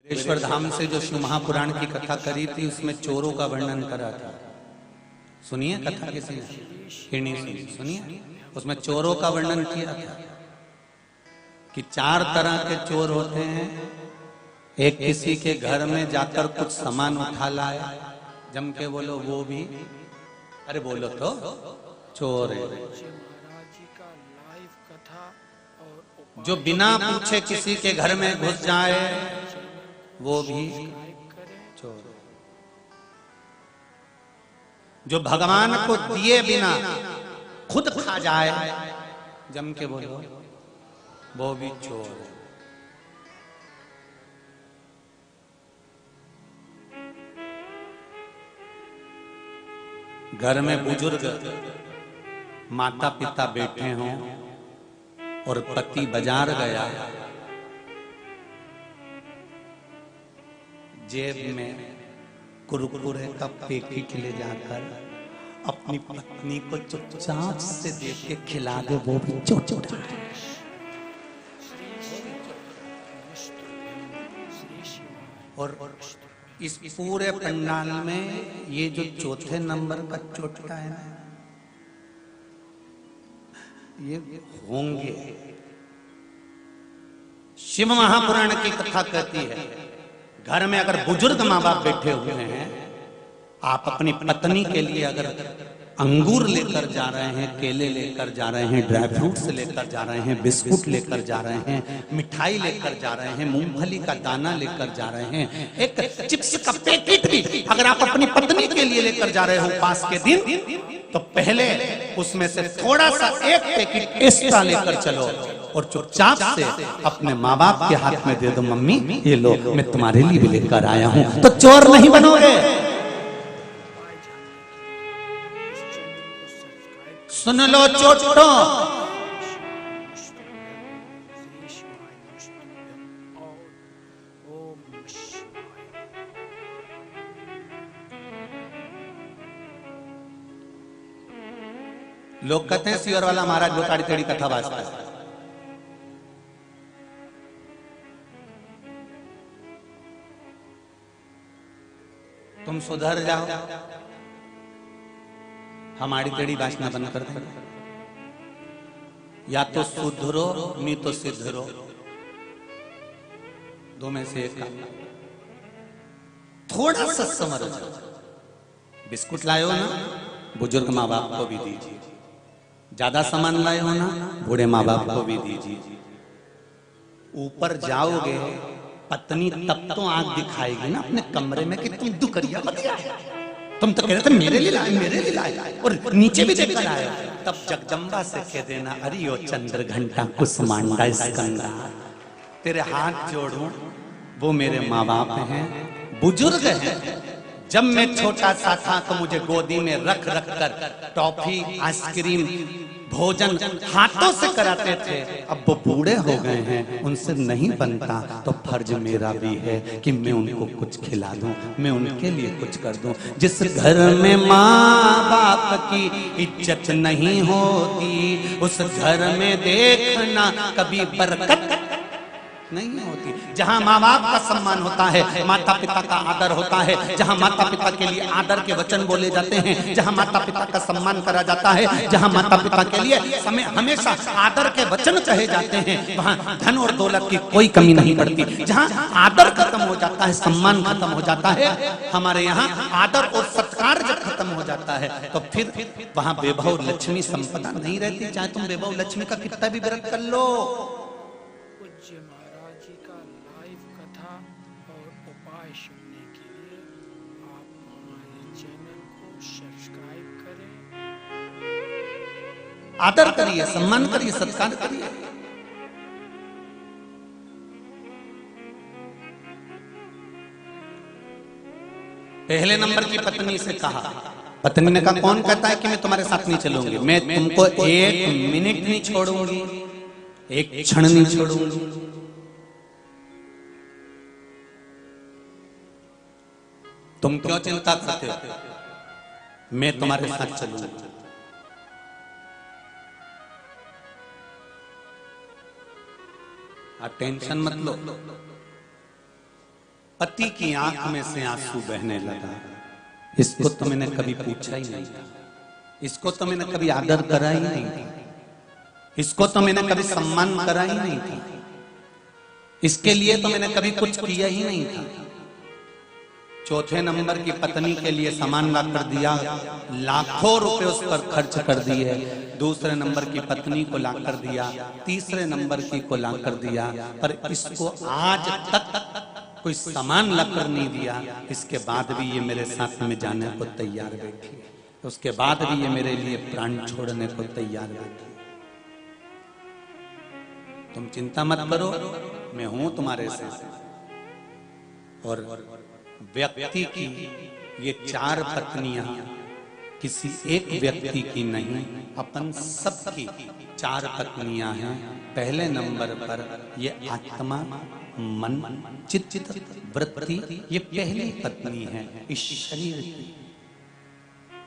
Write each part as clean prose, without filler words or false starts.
ईश्वर धाम से जो शिव महापुराण की कथा करी थी उसमें चोरों का वर्णन करा था। सुनिए कथा किसी ने सुनिए। उसमें चोरों का वर्णन किया था कि 4 तरह के चोर होते हैं। एक किसी के घर में जाकर कुछ सामान उठा लाया, जम के बोलो वो भी, अरे बोलो तो चोर है। जो बिना पूछे किसी के घर में घुस जाए वो भी चोर। जो भगवान को दिए बिना खुद खा जाए, जम के बोलो वो भी चोर है। घर में बुजुर्ग माता पिता बैठे हों और पति बाजार गया, जेब में कुरकुरे का पैकेट ले जाकर अपनी पत्नी को चुपचाप से देख के खिला दे, वो भी चोर। और इस पूरे पंडाल में ये जो चौथे नंबर का चोटका है ना, ये होंगे। शिव महापुराण की कथा कहती है, घर में अगर बुजुर्ग माँ बाप बैठे हुए हैं, आप अपनी पत्नी के लिए अगर अंगूर लेकर जा रहे हैं, केले लेकर जा रहे हैं, ड्राई फ्रूट्स लेकर जा रहे हैं, बिस्कुट लेकर जा रहे हैं, मिठाई लेकर जा रहे हैं, मूंगफली का दाना लेकर जा रहे हैं, एक चिप्स का पैकेट भी अगर आप अपनी पत्नी के लिए लेकर जा रहे हो पास के दिन, तो पहले उसमें से थोड़ा सा एक पैकेट एक्स्ट्रा लेकर चलो और चुपचाप से अपने माँ बाप के हाथ में दे दो, मम्मी ये लो मैं तुम्हारे लिए भी लेकर आया हूँ, तो चोर नहीं बनोगे। सुन लो चोटो, लोग कहते हैं सियर वाला महाराज वो ताड़ी तेड़ी कथा बाजता है। तुम सुधर जाओ, हमारी टेढ़ी भाषा बंद कर दे, या तो सुधरो नहीं तो सिद्धरो, दो में से एक। थोड़ा सा समझो। बिस्कुट लाए हो ना, बुजुर्ग माँ बाप को भी दीजिए। ज्यादा सामान लाए हो ना, बूढ़े माँ बाप को भी दीजिए। ऊपर जाओगे पत्नी तब तो आंख दिखाएगी ना अपने कमरे में कि तुम दुकरिया बतिया है, तुम तो कह रहे थे मेरे लिए लाए और नीचे भी देखकर आए। तब जगदम्बा से कह देना, अरे ओ चंद्र घंटा कुसमांडा स्कंदा, तेरे हाथ जोड़ूं, वो मेरे माँ बाप हैं, बुजुर्ग हैं। जब मैं छोटा सा था तो मुझे गोदी में रख कर टॉफी, आइसक्रीम, भोजन हाथों से कराते थे। अब वो बूढ़े हो गए हैं, उनसे नहीं बनता, तो फर्ज मेरा भी है कि मैं उनको कुछ खिला दूं, मैं उनके लिए कुछ कर दूं। जिस घर में माँ बाप की इज्जत नहीं होती, उस घर में देखना कभी बरकत नहीं होती। जहां माँ बाप का सम्मान होता है, माता पिता का आदर होता है, जहां माता पिता के लिए आदर के वचन बोले जाते हैं, जहां माता पिता का सम्मान करा जाता है, जहां माता पिता के लिए हमेशा आदर के वचन कहे जाते हैं, वहां धन और दौलत की कोई कमी नहीं पड़ती। जहां आदर खत्म हो जाता है, सम्मान खत्म हो जाता है, हमारे यहाँ आदर और सत्कार जब खत्म हो जाता है, तो फिर वहां वैभव लक्ष्मी संपदा नहीं रहती। चाहे तुम वैभव लक्ष्मी का कितना भी व्रत कर लो। सुनने के लिए आप हमारे चैनल को सब्सक्राइब करें, आदर करिए, सम्मान करिए, सत्कार करिए। पहले नंबर की पत्नी से कहा, पत्नी ने कहा कौन कहता है कि मैं तुम्हारे साथ नहीं चलूंगी, मैं तुमको 1 मिनट नहीं छोड़ूंगी, 1 क्षण नहीं छोड़ूंगी। तुम क्यों चिंता करते हो, मैं तुम्हारे साथ चलूंगा। आप टेंशन मत लो, पति की आंख में से आंसू बहने लगा। इसको तो मैंने कभी पूछा ही नहीं था, इसको तो मैंने कभी आदर करा ही नहीं था, इसको तो मैंने कभी सम्मान करा ही नहीं था, इसके लिए तो मैंने कभी कुछ किया ही नहीं था। चौथे नंबर की पत्नी के लिए सामान ला कर दिया, लाखों रुपए उस पर खर्च कर दिए। दूसरे नंबर की पत्नी को ला कर दिया, तीसरे नंबर की को ला कर दिया, पर इसको आज तक कोई सामान ला कर नहीं दिया। इसके बाद भी ये मेरे साथ में जाने को तैयार बैठी है, उसके बाद भी ये मेरे लिए प्राण छोड़ने को तैयार बैठी। तुम चिंता मत करो, मैं हूं तुम्हारे साथ। और व्यक्ति की ये चार पत्नियां किसी एक व्यक्ति की नहीं, अपन सबकी चार पत्नियां हैं। पहले नंबर पर ये आत्मा, मन, चित्त, वृत्ति, ये पहली पत्नी है इस शरीर की।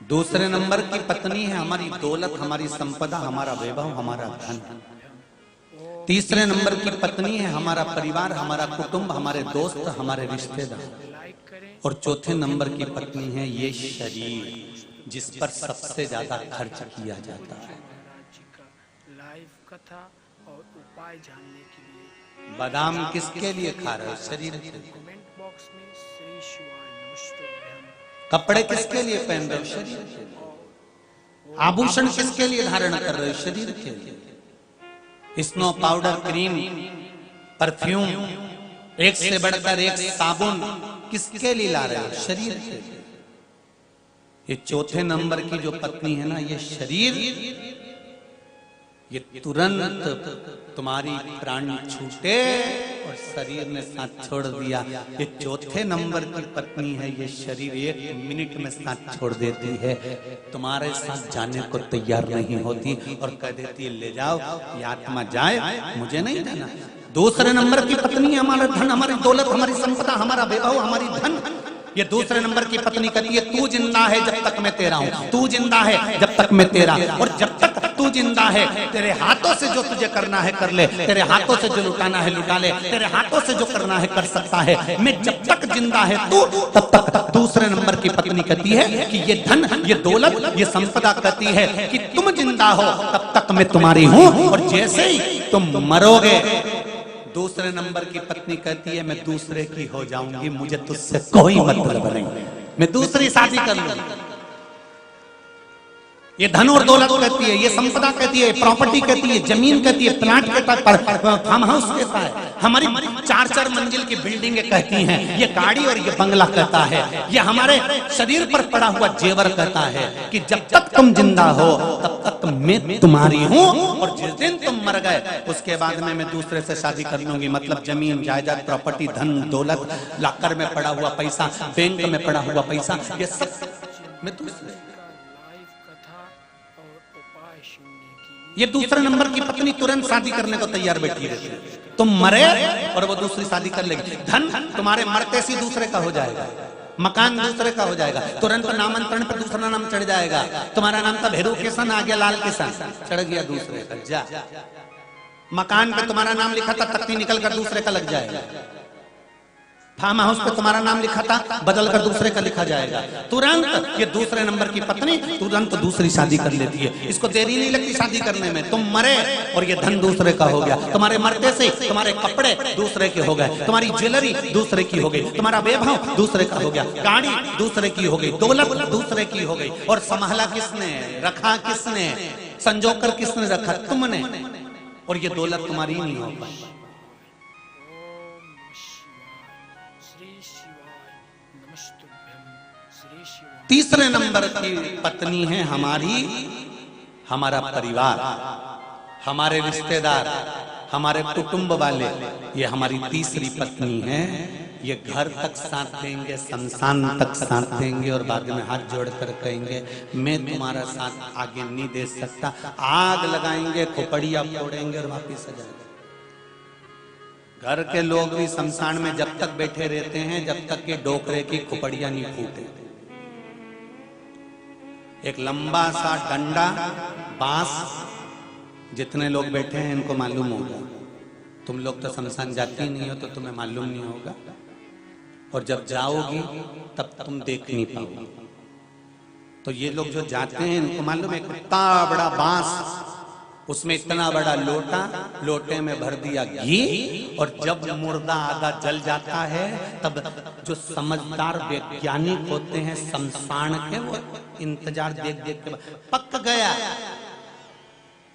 दूसरे नंबर की पत्नी है हमारी दौलत, हमारी संपदा, हमारा वैभव, हमारा धन। तीसरे नंबर की पत्नी है हमारा परिवार, हमारा कुटुंब, हमारे दोस्त, हमारे रिश्तेदार। और चौथे नंबर की पत्नी है ये शरीर, जिस पर सबसे ज्यादा खर्च किया जाता है। लाइव कथा और उपाय जानने के लिए बादाम किसके लिए खा रहे हो? शरीर के लिए। कमेंट बॉक्स में श्री शिवाय नमस्तुभ्यम। कपड़े किसके लिए पहन रहे हो? शरीर के लिए। आभूषण किसके लिए धारण कर रहे हो? शरीर के लिए। स्नो पाउडर, क्रीम, परफ्यूम, एक से बढ़कर एक साबुन किसके लिए ला रहे हो? शरीर के लिए। ये चौथे नंबर की जो पत्नी है ना, ये शरीर, ये तुरंत तुम्हारी प्राण छूटे और शरीर ने साथ छोड़ दिया। ये चौथे नंबर की पत्नी है, ये शरीर 1 मिनट में साथ छोड़ देती है, तुम्हारे साथ जाने को तैयार नहीं होती और कह देती है ले जाओ, ये आत्मा जाए, मुझे नहीं जाना। दूसरे नंबर की पत्नी हमारा धन, हमारी दौलत, हमारी संपदा, हमारा वैभव, हमारी धन। ये दूसरे नंबर की पत्नी कहती है तू जिंदा है जब तक मैं तेरा हूं, तू जिंदा है जब तक मैं तेरा, और जब तक तू जिंदा है तेरे हाथों से जो तुझे करना है कर ले, तेरे हाथों से जो लुटाना है लुटा ले, तेरे हाथों से जो करना है कर सकता है। मैं जब तक जिंदा है तू, तब तक। दूसरे नंबर की पत्नी कहती है कि ये धन, ये दौलत, ये संपदा कहती है कि तुम जिंदा हो तब तक मैं तुम्हारी हूं, और जैसे ही तुम मरोगे, दूसरे नंबर की पत्नी कहती है मैं दूसरे की हो जाऊंगी, मुझे तुझसे कोई मतलब नहीं, मैं दूसरी शादी कर लूंगी। ये धन और दौलत कहती है, ये संपदा कहती है, प्रॉपर्टी कहती है, जमीन कहती है, प्लाट कहता है, फार्म हाउस कहता है, हमारी 4-4 मंजिल की बिल्डिंगें कहती हैं, ये गाड़ी और ये बंगला कहता है, ये हमारे शरीर पर पड़ा हुआ जेवर कहता है कि जब तक तुम जिंदा हो तब तक मैं तुम्हारी हूं, और जिस दिन तुम मर गए उसके बाद में मैं दूसरे से शादी कर लूंगी। मतलब जमीन, जायदाद, प्रॉपर्टी, धन, दौलत, लॉकर में पड़ा हुआ पैसा, बैंक में पड़ा हुआ पैसा, ये सब मैं दूसरे। ये दूसरे नंबर की पत्नी तुरंत शादी करने को तैयार बैठी रहती है, तुम मरे और वो दूसरी शादी कर लेगी। धन तुम्हारे मरते से दूसरे का हो जाएगा, मकान दूसरे का हो जाएगा, तुरंत नामांतरण पर दूसरा नाम चढ़ जाएगा। तुम्हारा नाम था भैरू किशन, आ गया लाल किशन, चढ़ गया दूसरे का। जा, मकान पे तुम्हारा नाम लिखा था, तख्ती निकल कर दूसरे का लग जाएगा। फार्म हाउस पे तुम्हारा नाम लिखा था, बदल कर दूसरे का लिखा जाएगा। तुरंत ये दूसरे नंबर की पत्नी तुरंत दूसरी शादी कर लेती है, इसको देरी नहीं लगती शादी करने में। तुम मरे और ये धन दूसरे का हो गया, तुम्हारे मरते से तुम्हारे कपड़े दूसरे के हो गए, तुम्हारी ज्वेलरी दूसरे की हो गई, तुम्हारा वैभव दूसरे का हो गया, गाड़ी दूसरे की हो गई, दौलत दूसरे की हो गई। और संभाला किसने, रखा किसने, संजोकर किसने रखा? तुमने। और ये दौलत तुम्हारी नहीं हो पाई। तीसरे नंबर की पत्नी है हमारी, हमारा परिवार, हमारे रिश्तेदार, हमारे कुटुंब वाले, ये हमारी तीसरी पत्नी है। ये घर तक साथ देंगे, शमशान तक साथ देंगे, और बाद में हाथ जोड़कर कहेंगे मैं तुम्हारा साथ आगे नहीं दे सकता। आग लगाएंगे, खोपड़ियां फोड़ेंगे और वापिस आ जाएंगे। घर के लोग भी शमशान में जब तक बैठे रहते हैं जब तक कि डोकरे की खोपड़ियां नहीं फूटे। एक लंबा सा डंडा, बांस, जितने लोग बैठे हैं इनको मालूम होगा, तुम लोग तो शमशान जाती नहीं हो तो तुम्हें मालूम नहीं होगा। और जब जाओगी तब तुम देख नहीं पाओगी। तो ये लोग जो जाते हैं इनको मालूम है इतना बड़ा बांस, उसमें इतना बड़ा लोटा, लोटे में भर दिया घी, और जब मुर्दा आधा जल जाता है तब जो समझदार वैज्ञानिक होते हैं शमशान के, वो इंतजार देख देख के पक गया,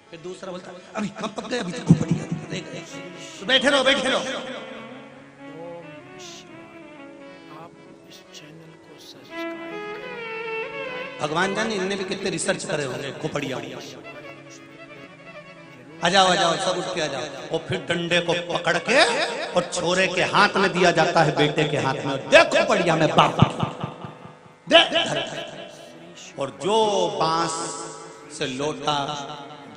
फिर दूसरा बोलता अभी कब पक गया, अभी तो खोपड़ी तो बैठे रहो बैठे रहो। ओम नमः शिवाय। आप इस चैनल को सब्सक्राइब करें। भगवान जाने इनने भी कितने रिसर्च करे होंगे खोपड़िया। आ जाओ सब उठ के आ जाओ। और फिर डंडे को पकड़ के और छोरे के हाथ में दिया जाता है, बेटे के हाथ में, देखो बढ़िया में बाप देख। और जो बांस से लोटा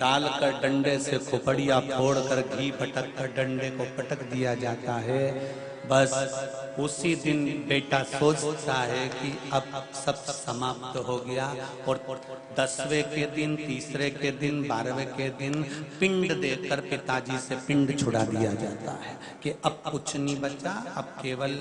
डालकर डंडे से खोपड़िया फोड़कर घी पटक कर डंडे को पटक दिया जाता है, बस उसी दिन बेटा सोचता है कि अब सब समाप्त हो गया। और 10वें के दिन, तीसरे के दिन, 12वें के दिन पिंड देकर पिताजी से पिंड छुड़ा दिया जाता है कि अब कुछ नहीं बचा, अब केवल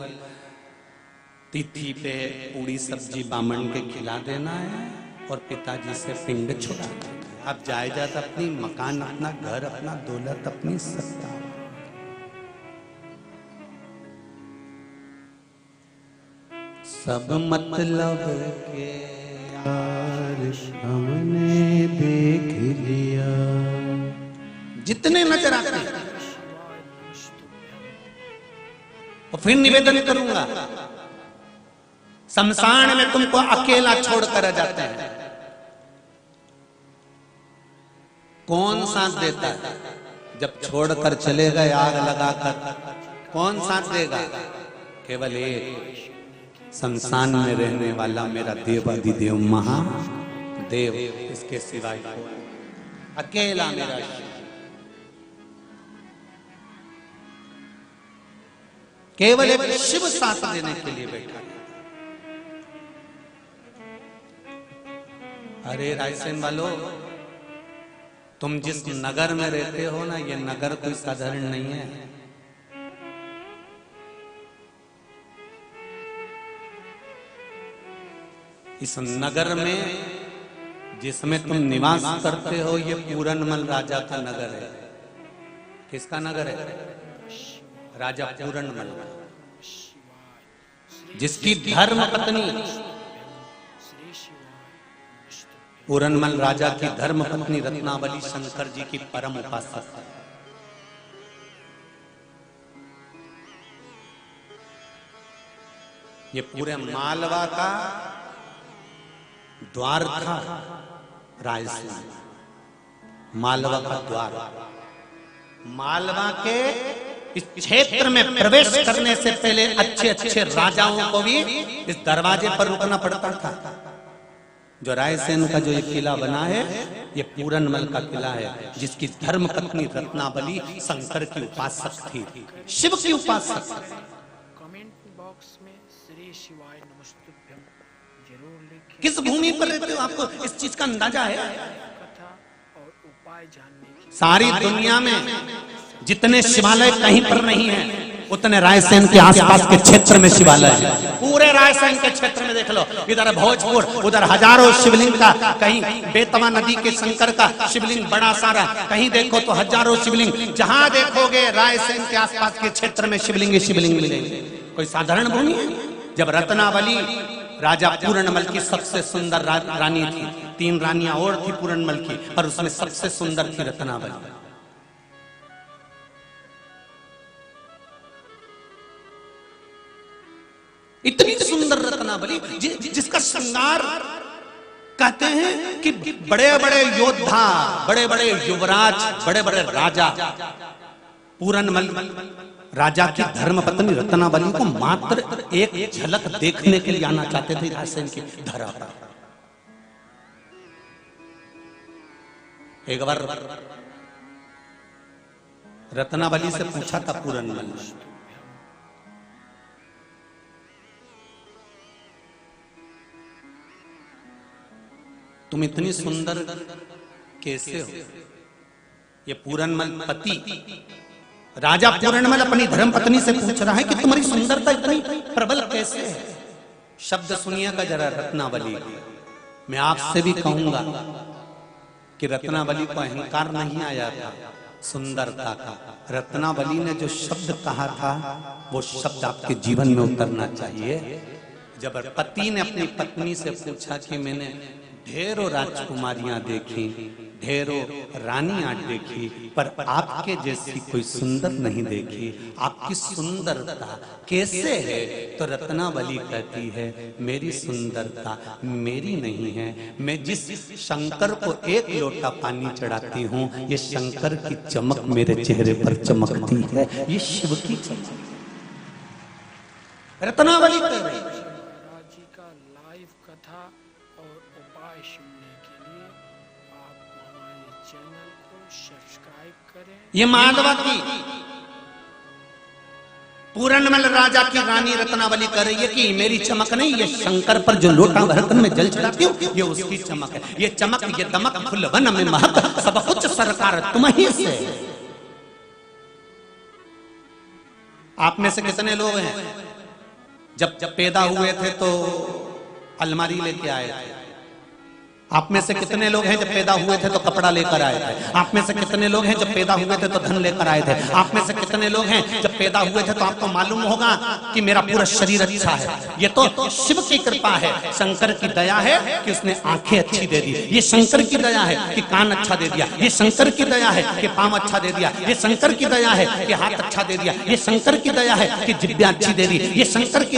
तिथि पे पूरी सब्जी बामन के खिला देना है और पिताजी से पिंड छुड़ा देना है। अब जायदाद अपनी, मकान अपना, घर अपना, दौलत अपनी, सत्ता। सब मतलब के यार हमने देख लिया, जितने नजर आते हैं। और फिर निवेदन करूंगा, शमशान में तुमको अकेला छोड़कर जाते हैं, कौन साथ देता है? जब छोड़कर चले गए आग लगाकर, कौन साथ देगा? केवल एक शमशान में रहने वाला मेरा देवाधिदेव महादेव, इसके सिवाय अकेला मेरा शिव। केवल एक शिव साथ देने के लिए बैठा। अरे रायसेन वालों, तुम जिस नगर में रहते हो ना, ये नगर कोई साधारण नहीं है। इस नगर में जिसमें तुम निवास करते हो, ये पूरनमल राजा का नगर है। किसका नगर है? राजा पूरनमल, जिसकी धर्म पत्नी, पूरनमल राजा की धर्म पत्नी रत्नावली शंकर जी की परम उपासक है। ये पूरे मालवा का द्वार था, रायसेन मालवा का द्वार। मालवा के इस क्षेत्र में प्रवेश करने से पहले अच्छे अच्छे राजाओं को भी इस दरवाजे पर रुकना पड़ता था। जो रायसेन का जो ये किला बना है, ये पूरनमल का किला है, जिसकी धर्म पत्नी रत्नावली शंकर की उपासक थी, शिव की उपासक। कमेंट बॉक्स में श्री शिवाय नमस्तुभ्यम जरूर लिखें। किस भूमि पर रहते हो, आपको इस चीज का अंदाजा है? कथा और उपाय जानने की सारी दुनिया में जितने शिवालय कहीं पर नहीं है, उतने रायसेन के आसपास के क्षेत्र में शिवालय है। पूरे रायसेन के क्षेत्र में देख लो, इधर भोजपुर, उधर हजारों शिवलिंग का, कहीं बेतवा नदी के शंकर का शिवलिंग बड़ा सारा, कहीं देखो तो हजारों शिवलिंग। जहां देखोगे रायसेन के आसपास के क्षेत्र में शिवलिंग शिवलिंग मिलेंगे। कोई साधारण भूमि है? जब रत्नावली राजा पूरनमल की सबसे सुंदर रानी थी, 3 रानियां और थी पूरनमल की, और उसमें सबसे सुंदर थी रत्नावली। इतनी सुंदर रत्नावली जिसका श्रृंगार कहते हैं कि बड़े बड़े योद्धा, बड़े बड़े युवराज, बड़े बड़े राजा पूरनमल राजा की धर्मपत्नी रत्नावली को मात्र एक झलक देखने के लिए आना चाहते थे रायसेन की धरा पर। एक बार रत्नावली से पूछा था पूरनमल ने, तुम इतनी सुंदर कैसे हो? ये पूरनमल पति राजा पूर्णमल अपनी धर्मपत्नी से पूछ रहा है कि तुम्हारी सुंदरता इतनी प्रबल कैसे है। शब्द सुनिएगा जरा रत्नावली। मैं आपसे भी कहूंगा कि रत्नावली को अहंकार नहीं आया था, सुंदरता का। रत्नावली ने जो शब्द कहा था वो शब्द आपके जीवन में उतरना चाहिए। जब पति ने अपनी पत्नी से पूछा कि मैंने ढेरों राजकुमारियां देखी, ढेरों रानियां देखी, पर आपके जैसी कोई सुंदर नहीं देखी, आपकी सुंदरता कैसे है? तो रत्नावली कहती है मेरी सुंदरता मेरी नहीं है, मैं जिस शंकर को एक लोटा पानी चढ़ाती हूँ, ये शंकर की चमक मेरे चेहरे पर चमकती है, ये शिव की चमक। रत्नावली कह रही है। महाराज जी का लाइव कथा और उपाय सुनने के लिए आप हमारे चैनल को सब्सक्राइब करें। ये मालवा की पूरनमल राजा की रानी रत्नावली कह रही है कि मेरी चमक नहीं, ये शंकर पर जो लोटा भरकर मैं जल चढ़ाती हूँ ये उसकी चमक है। ये चमक ये दमक फुलवन में महक, सब कुछ सरकार तुम्हीं से। आप में से कितने लोग हैं जब पैदा हुए थे तो अलमारी लेके आए थे? आप में से कितने लोग हैं जब पैदा हुए थे तो कपड़ा लेकर आए थे? आप में से कितने लोग हैं जब पैदा हुए थे तो धन लेकर आए थे? आप में से कितने लोग हैं जब पैदा हुए थे तो आपको मालूम होगा कि मेरा पूरा शरीर अच्छा है? ये तो शिव की कृपा है, शंकर की दया है कि उसने आंखें अच्छी दे दी, ये शंकर की दया है कि कान अच्छा दे दिया, ये शंकर की दया है कि पांव अच्छा दे दिया, ये शंकर की दया है कि हाथ अच्छा दे दिया, ये शंकर की दया है कि जिब्बियां अच्छी दे दी, ये शंकर की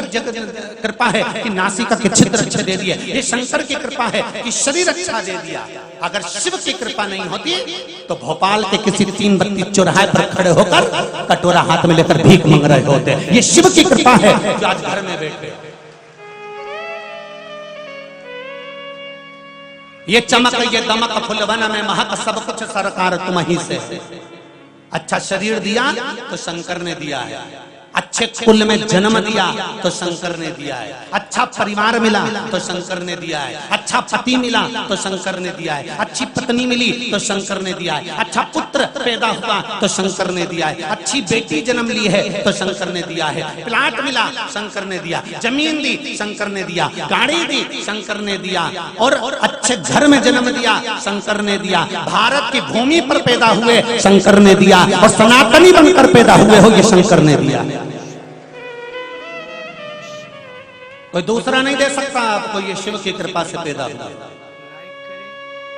कृपा है कि नासिका के छिद्र अच्छे दे दिए, ये शंकर की कृपा है कि शरीर अच्छा दे दिया। अगर शिव की कृपा नहीं होती तो भोपाल के किसी 3 बत्ती चौराहे पर खड़े होकर कटोरा हाथ में लेकर भीख मांग रहे होते। ये शिव की कृपा है जो आज घर में बैठे। ये चमक ये दमक फुलवन में महक, सब कुछ सरकार तुम्हीं से। अच्छा शरीर दिया तो शंकर ने दिया है, अच्छे कुल में जन्म दिया तो शंकर ने दिया है, अच्छा परिवार मिला तो शंकर ने दिया है, अच्छा पति मिला तो शंकर ने दिया है, अच्छी पत्नी मिली तो शंकर ने दिया है, अच्छा पुत्र पैदा हुआ तो शंकर ने दिया है, अच्छी बेटी जन्म ली है तो शंकर ने दिया है, प्लाट मिला शंकर ने दिया, जमीन दी शंकर ने दिया, गाड़ी दी शंकर ने दिया, और अच्छे घर में जन्म दिया शंकर ने दिया, भारत की भूमि पर पैदा हुए शंकर ने दिया, और सनातनी बनकर पैदा हुए हो ये शंकर ने दिया। कोई दूसरा नहीं दे सकता आपको, ये शिव की कृपा से पैदा हुआ। लाइक करें,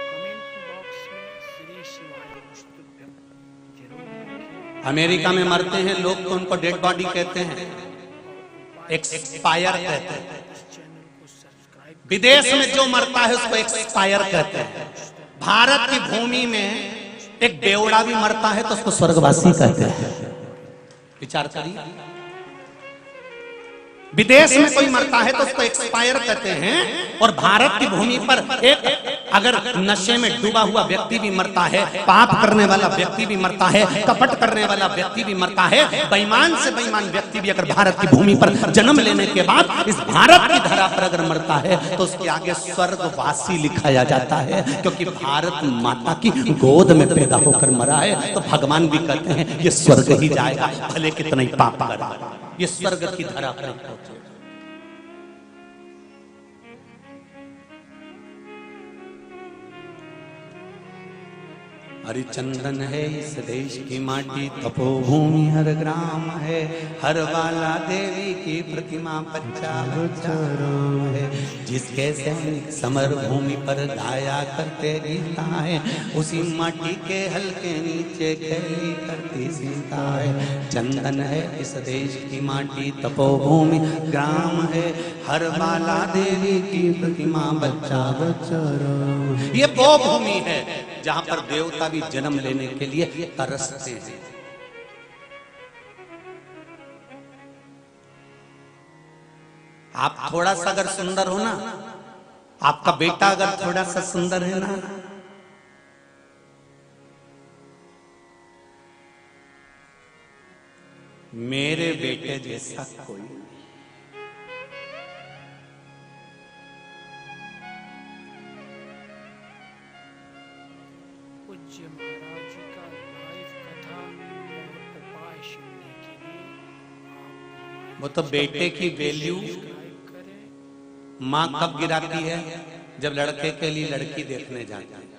कमेंट बॉक्स में श्री शिवाय नमस्तुभ्यम जरूर लिखें। अमेरिका में मरते हैं लोग तो उनको डेड बॉडी कहते हैं, एक्सपायर कहते हैं। इस चैनल को सब्सक्राइब विदेश में जो मरता है उसको एक्सपायर कहते हैं। भारत की भूमि में एक बेवड़ा भी मरता है तो उसको स्वर्गवासी कहते हैं। विचार करिए, विदेश में कोई मरता है तो उसको एक्सपायर कहते हैं, और भारत की भूमि पर एक अगर नशे में डूबा हुआ व्यक्ति भी मरता है, पाप करने वाला व्यक्ति भी मरता है, कपट करने वाला व्यक्ति भी मरता है, बेईमान से बेईमान व्यक्ति भी अगर भारत की भूमि पर जन्म लेने के बाद इस भारत की धरा पर अगर मरता है तो उसके आगे स्वर्गवासी लिखाया जाता है, क्योंकि भारत माता की गोद में पैदा होकर मरा है। तो भगवान भी कहते हैं ये स्वर्ग ही जाएगा, भले कितना ही पाप करा, ये स्वर्ग की धरा पर पहुंचे। हरिचंदन है इस देश की माटी, तपोभूमि हर ग्राम है, हर वाला देवी की प्रतिमा बच्चा बच्चा राम है। जिसके सैनिक समर भूमि पर गाया करते गीता है, उसी माटी के हल्के नीचे खेली करती सीता है। चंदन है इस देश की माटी, तपोभूमि ग्राम है, हर वाला देवी की प्रतिमा बच्चा बच्चा राम। ये वो भूमि है जहां पर देवता भी जन्म लेने के लिए तरसते हैं। आप थोड़ा सा अगर सुंदर हो ना, आपका बेटा अगर थोड़ा सा सुंदर है ना, मेरे बेटे जैसा कोई नहीं। पूज्य महाराज जी का लाइव कथा और उपाय वो तो बेटे की वैल्यू माँ कब गिराती है? जब लड़के के लिए लड़की देखने जाती है।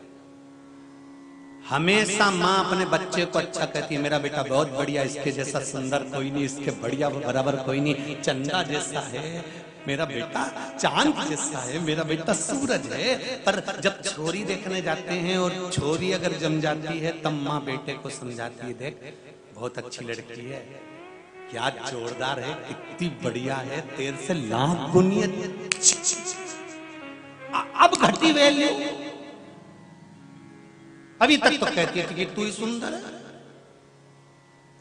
हमेशा माँ अपने बच्चे को अच्छा कहती है, मेरा बेटा बहुत बढ़िया, इसके जैसा सुंदर कोई नहीं, इसके बढ़िया बराबर कोई नहीं, चंदा जैसा है मेरा बेटा, चांद जैसा है मेरा बेटा, सूरज है। पर जब छोरी देखने जाते हैं और छोरी अगर जम जाती है तब माँ बेटे को समझाती है, देख बहुत अच्छी लड़की है, क्या जोरदार है, कितनी बढ़िया है, तेरे से लाख गुनी अब घटी वैल्यू। अभी तक तो कहती थी कि तू ही सुंदर है,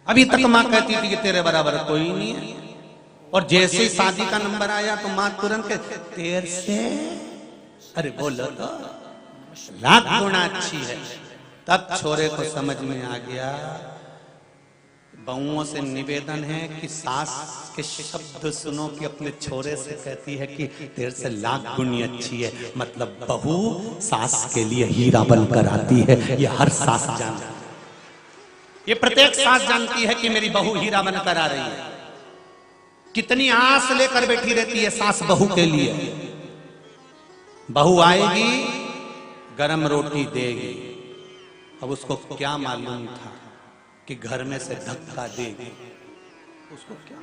अभी तक माँ कहती थी कि तेरे बराबर कोई नहीं है, और जैसे ही शादी का नंबर आया तो माँ तुरंत तेरे से, अरे बोलो तो लाख गुना अच्छी है। तब छोरे को समझ में आ गया, बहुओं से निवेदन है कि सास के शब्द सुनो कि अपने छोरे से कहती है कि तेरे से लाख गुनी अच्छी है, मतलब बहू सास के लिए हीरा बनकर आती है। ये हर सास जानती है, ये प्रत्येक सास जानती है कि मेरी बहू हीरा बनकर आ रही है। कितनी आस लेकर बैठी रहती है सास बहू के लिए। बहू आएगी, गरम रोटी देगी। अब उसको क्या मालूम था कि घर में से धक्का देगी, उसको क्या।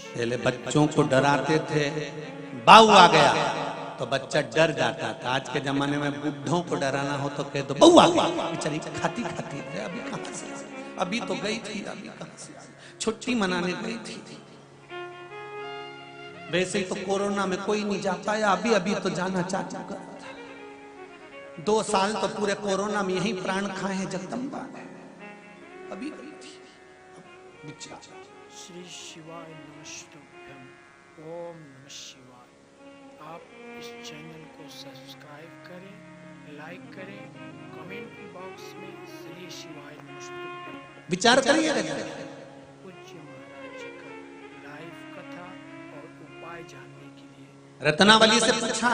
पहले बच्चों को डराते थे, बहू आ गया तो बच्चा डर जाता था। आज के जमाने में बुढ़ों को डराना हो तो कह दो बहू आ गई, बेचारी खाती खाती है, अभी कहां से, अभी तो गई थी, अभी कहां से, छुट्टी मनाने गई थी। वैसे ही तो कोरोना में कोई नहीं जा पाया, अभी अभी तो जाना चाहता था। 2 साल तो पूरे कोरोना में यही प्राण खाए हैं जगदम्बा ने, अभी गई थी। श्री शिवाय नमस्तुभ्यम, ओम नमः शिवाय। आप इस चैनल को सब्सक्राइब करें, लाइक करें, कमेंट बॉक्स में श्री शिवाय नमस्तुभ्यम विचार करिए। पूज्य महाराज जी का लाइव कथा और उपाय जानने के लिए रत्नावली से पूछा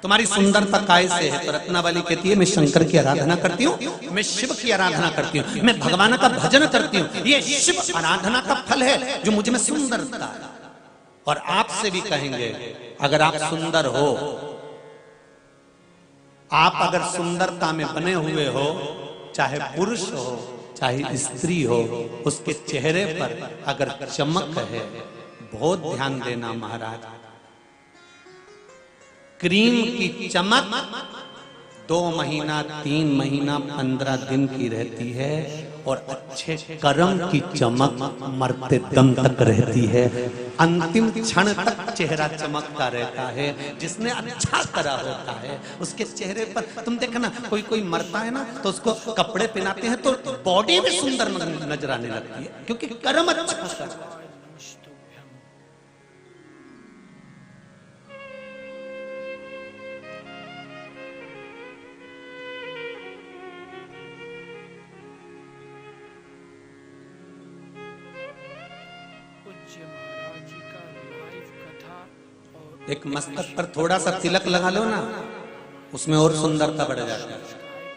तुम्हारी सुंदरता काय से है? तो रत्नावली कहती है मैं शंकर की आराधना करती हूँ, मैं शिव की आराधना करती हूँ, मैं भगवान का भजन करती हूँ। ये शिव आराधना का फल है जो मुझ में सुंदरता है। और आपसे भी कहेंगे, अगर आप सुंदर हो, आप अगर सुंदरता में बने हुए हो, चाहे पुरुष हो चाहे स्त्री हो, उसके चेहरे पर अगर चमक है, बहुत ध्यान देना महाराज। क्रीम की चमक 2 महीना 3 महीना 15 दिन की रहती है, और अच्छे कर्म की चमक मरते दम तक रहती है। अंतिम क्षण तक चेहरा चमकता रहता है। जिसने अच्छा करा होता है उसके चेहरे पर तुम देखना, कोई कोई मरता है ना तो उसको कपड़े पहनाते हैं तो बॉडी भी सुंदर नजर आने लगती है, क्योंकि कर्म अच्छा करा। एक मस्तक पर थोड़ा सा तिलक लगा लो ना, उसमें और सुंदरता बढ़ जाती है।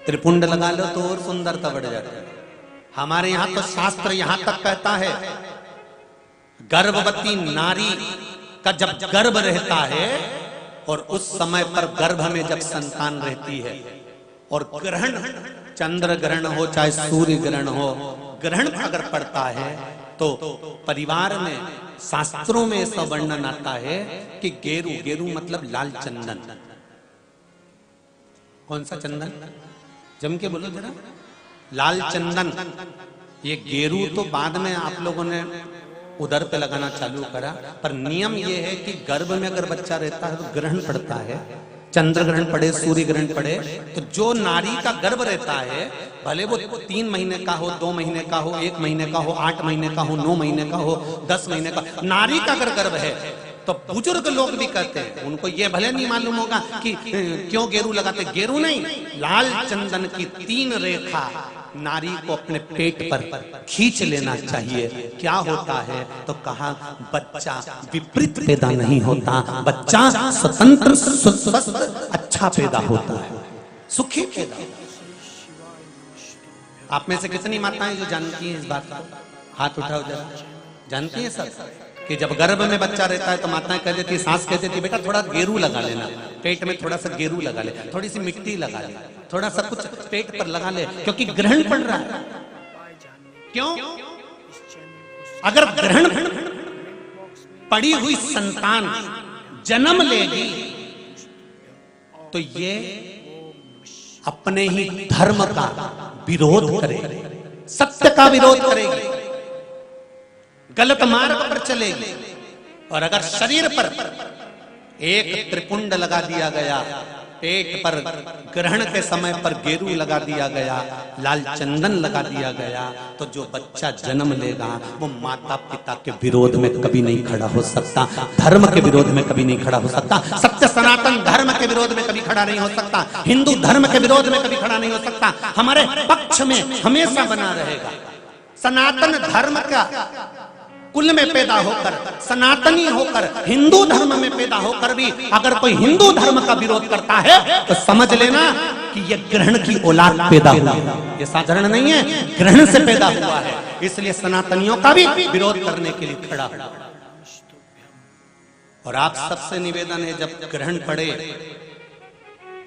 त्रिपुंड लगा लो तो और सुंदरता बढ़ जाती है। हमारे यहाँ तो शास्त्र यहाँ तक कहता है, गर्भवती नारी का जब गर्भ रहता है और उस समय पर गर्भ में जब संतान रहती है, और ग्रहण, चंद्र ग्रहण हो चाहे सूर्य ग्रहण हो, ग्रहण अगर पड़ता है तो परिवार में, शास्त्रों में ऐसा वर्णन आता है कि गेरू, गेरू मतलब लाल चंदन। कौन सा चंदन? जम के बोलो जरा। लाल चंदन। ये गेरू तो बाद में आप लोगों ने उधर पे लगाना चालू करा, पर नियम ये है कि गर्भ में अगर बच्चा रहता है तो ग्रहण पड़ता है, चंद्र ग्रहण पड़े, सूर्य ग्रहण पड़े, तो जो नारी का गर्भ रहता है, भले वो 3 महीने का हो, 2 महीने का हो, 1 महीने का हो, 8 महीने का हो, 9 महीने का हो, 10 महीने का, नारी का अगर गर्भ है तो बुजुर्ग लोग भी कहते हैं, उनको ये भले नहीं मालूम होगा कि क्यों गेरू लगाते। गेरू नहीं, लाल चंदन की 3 रेखा नारी को अपने पेट पर खींच लेना चाहिए। क्या होता है तो कहा, बच्चा विपरीत पैदा नहीं होता, बच्चा स्वतंत्र स्वस्थ अच्छा पैदा होता है, सुखी पैदा। आप में से कितनी माताएं जो जानती हैं इस बात को? हाथ उठाओ जरा। जानती है सब कि जब गर्भ में बच्चा रहता है तो माताएं कह देती है, सांस कह देती है, बेटा थोड़ा गेरू लगा लेना, पेट में थोड़ा सा गेरू लगा ले, थोड़ी सी मिट्टी लगा ले, थोड़ा सा कुछ पेट पर लगा ले, क्योंकि ग्रहण पड़ रहा है। क्यों? अगर ग्रहण पड़ी हुई संतान जन्म लेगी तो ये अपने ही धर्म का विरोध करेगी, सत्य का विरोध करेगी, गलत मार्ग पर चलेगी। और अगर शरीर पर एक त्रिपुंड लगा दिया गया, पेट पर ग्रहण के समय पर गेरू लगा दिया गया, लाल चंदन लगा दिया गया, तो जो बच्चा जन्म लेगा वो माता पिता के विरोध में कभी नहीं खड़ा हो सकता, धर्म के विरोध में कभी नहीं खड़ा हो सकता, सत्य सनातन धर्म के विरोध में कभी खड़ा नहीं हो सकता, हिंदू धर्म के विरोध में कभी खड़ा नहीं हो सकता, हमारे पक्ष में हमेशा बना रहेगा। सनातन धर्म का कुल में पैदा होकर, सनातनी होकर, हिंदू धर्म में पैदा होकर भी अगर कोई हिंदू धर्म का विरोध करता है तो समझ लेना कि यह ग्रहण की औलाद पैदा हुआ है, ये साधारण नहीं है, ग्रहण से पैदा हुआ है। इसलिए सनातनियों का भी विरोध करने के लिए खड़ा हुआ। और आप सबसे निवेदन है, जब ग्रहण पड़े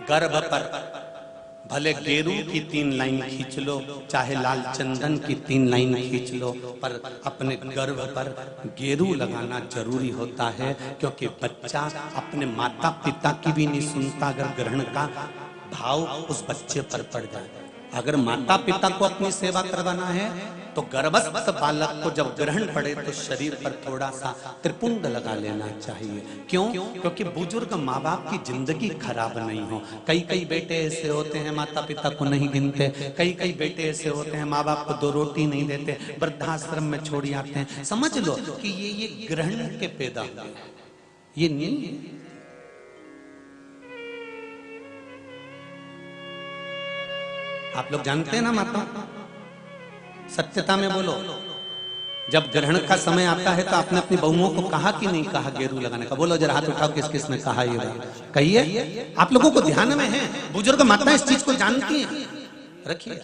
गर्भ पर भले गेरू की 3 लाइन खींच लो, चाहे लाल चंदन की 3 लाइन खींच लो, पर अपने गर्भ पर गेरू लगाना जरूरी होता है, क्योंकि बच्चा अपने माता पिता की भी नहीं सुनता अगर ग्रहण का भाव उस बच्चे पर पड़ जाए। अगर माता पिता को अपनी सेवा करवाना है तो गर्भस्थ बालक को जब ग्रहण पड़े तो शरीर पर थोड़ा सा त्रिपुंड लगा लेना चाहिए। क्यों? क्योंकि बुजुर्ग माँ बाप की जिंदगी खराब नहीं हो। कई कई बेटे ऐसे होते हैं माता पिता को नहीं गिनते, कई कई बेटे ऐसे होते हैं माँ बाप को 2 रोटी नहीं देते, वृद्धाश्रम में छोड़ आते हैं। समझ लो कि ये ग्रहण के पैदा हुए, ये नहीं। आप लोग जानते हैं ना माता, सत्यता में बोलो, जब ग्रहण का समय आता है तो आपने अपनी बहुओं को कहा कि नहीं कहा गेरू लगाने का? बोलो जरा, हाथ उठाओ, किस किस ने कहा ये बात? कहिए। आप लोगों को ध्यान में है, बुजुर्ग माता इस चीज को जानती हैं। रखिए,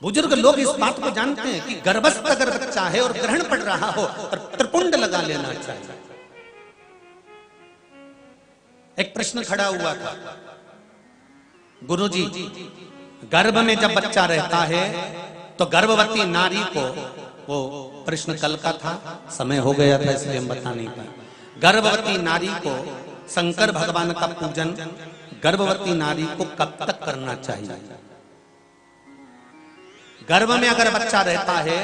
बुजुर्ग लोग इस बात को जानते हैं कि गर्भस्थ अगर बच्चा है और ग्रहण पड़ रहा हो और त्रिपुंड लगा लेना चाहिए। एक प्रश्न खड़ा हुआ था, गुरुजी गर्भ में जब बच्चा रहता है तो गर्भवती नारी को, वो प्रश्न कल का था, समय हो गया था इसलिए हम बता नहीं पाए, गर्भवती नारी को शंकर भगवान का पूजन गर्भवती नारी को कब तक करना चाहिए? गर्भ में अगर बच्चा रहता है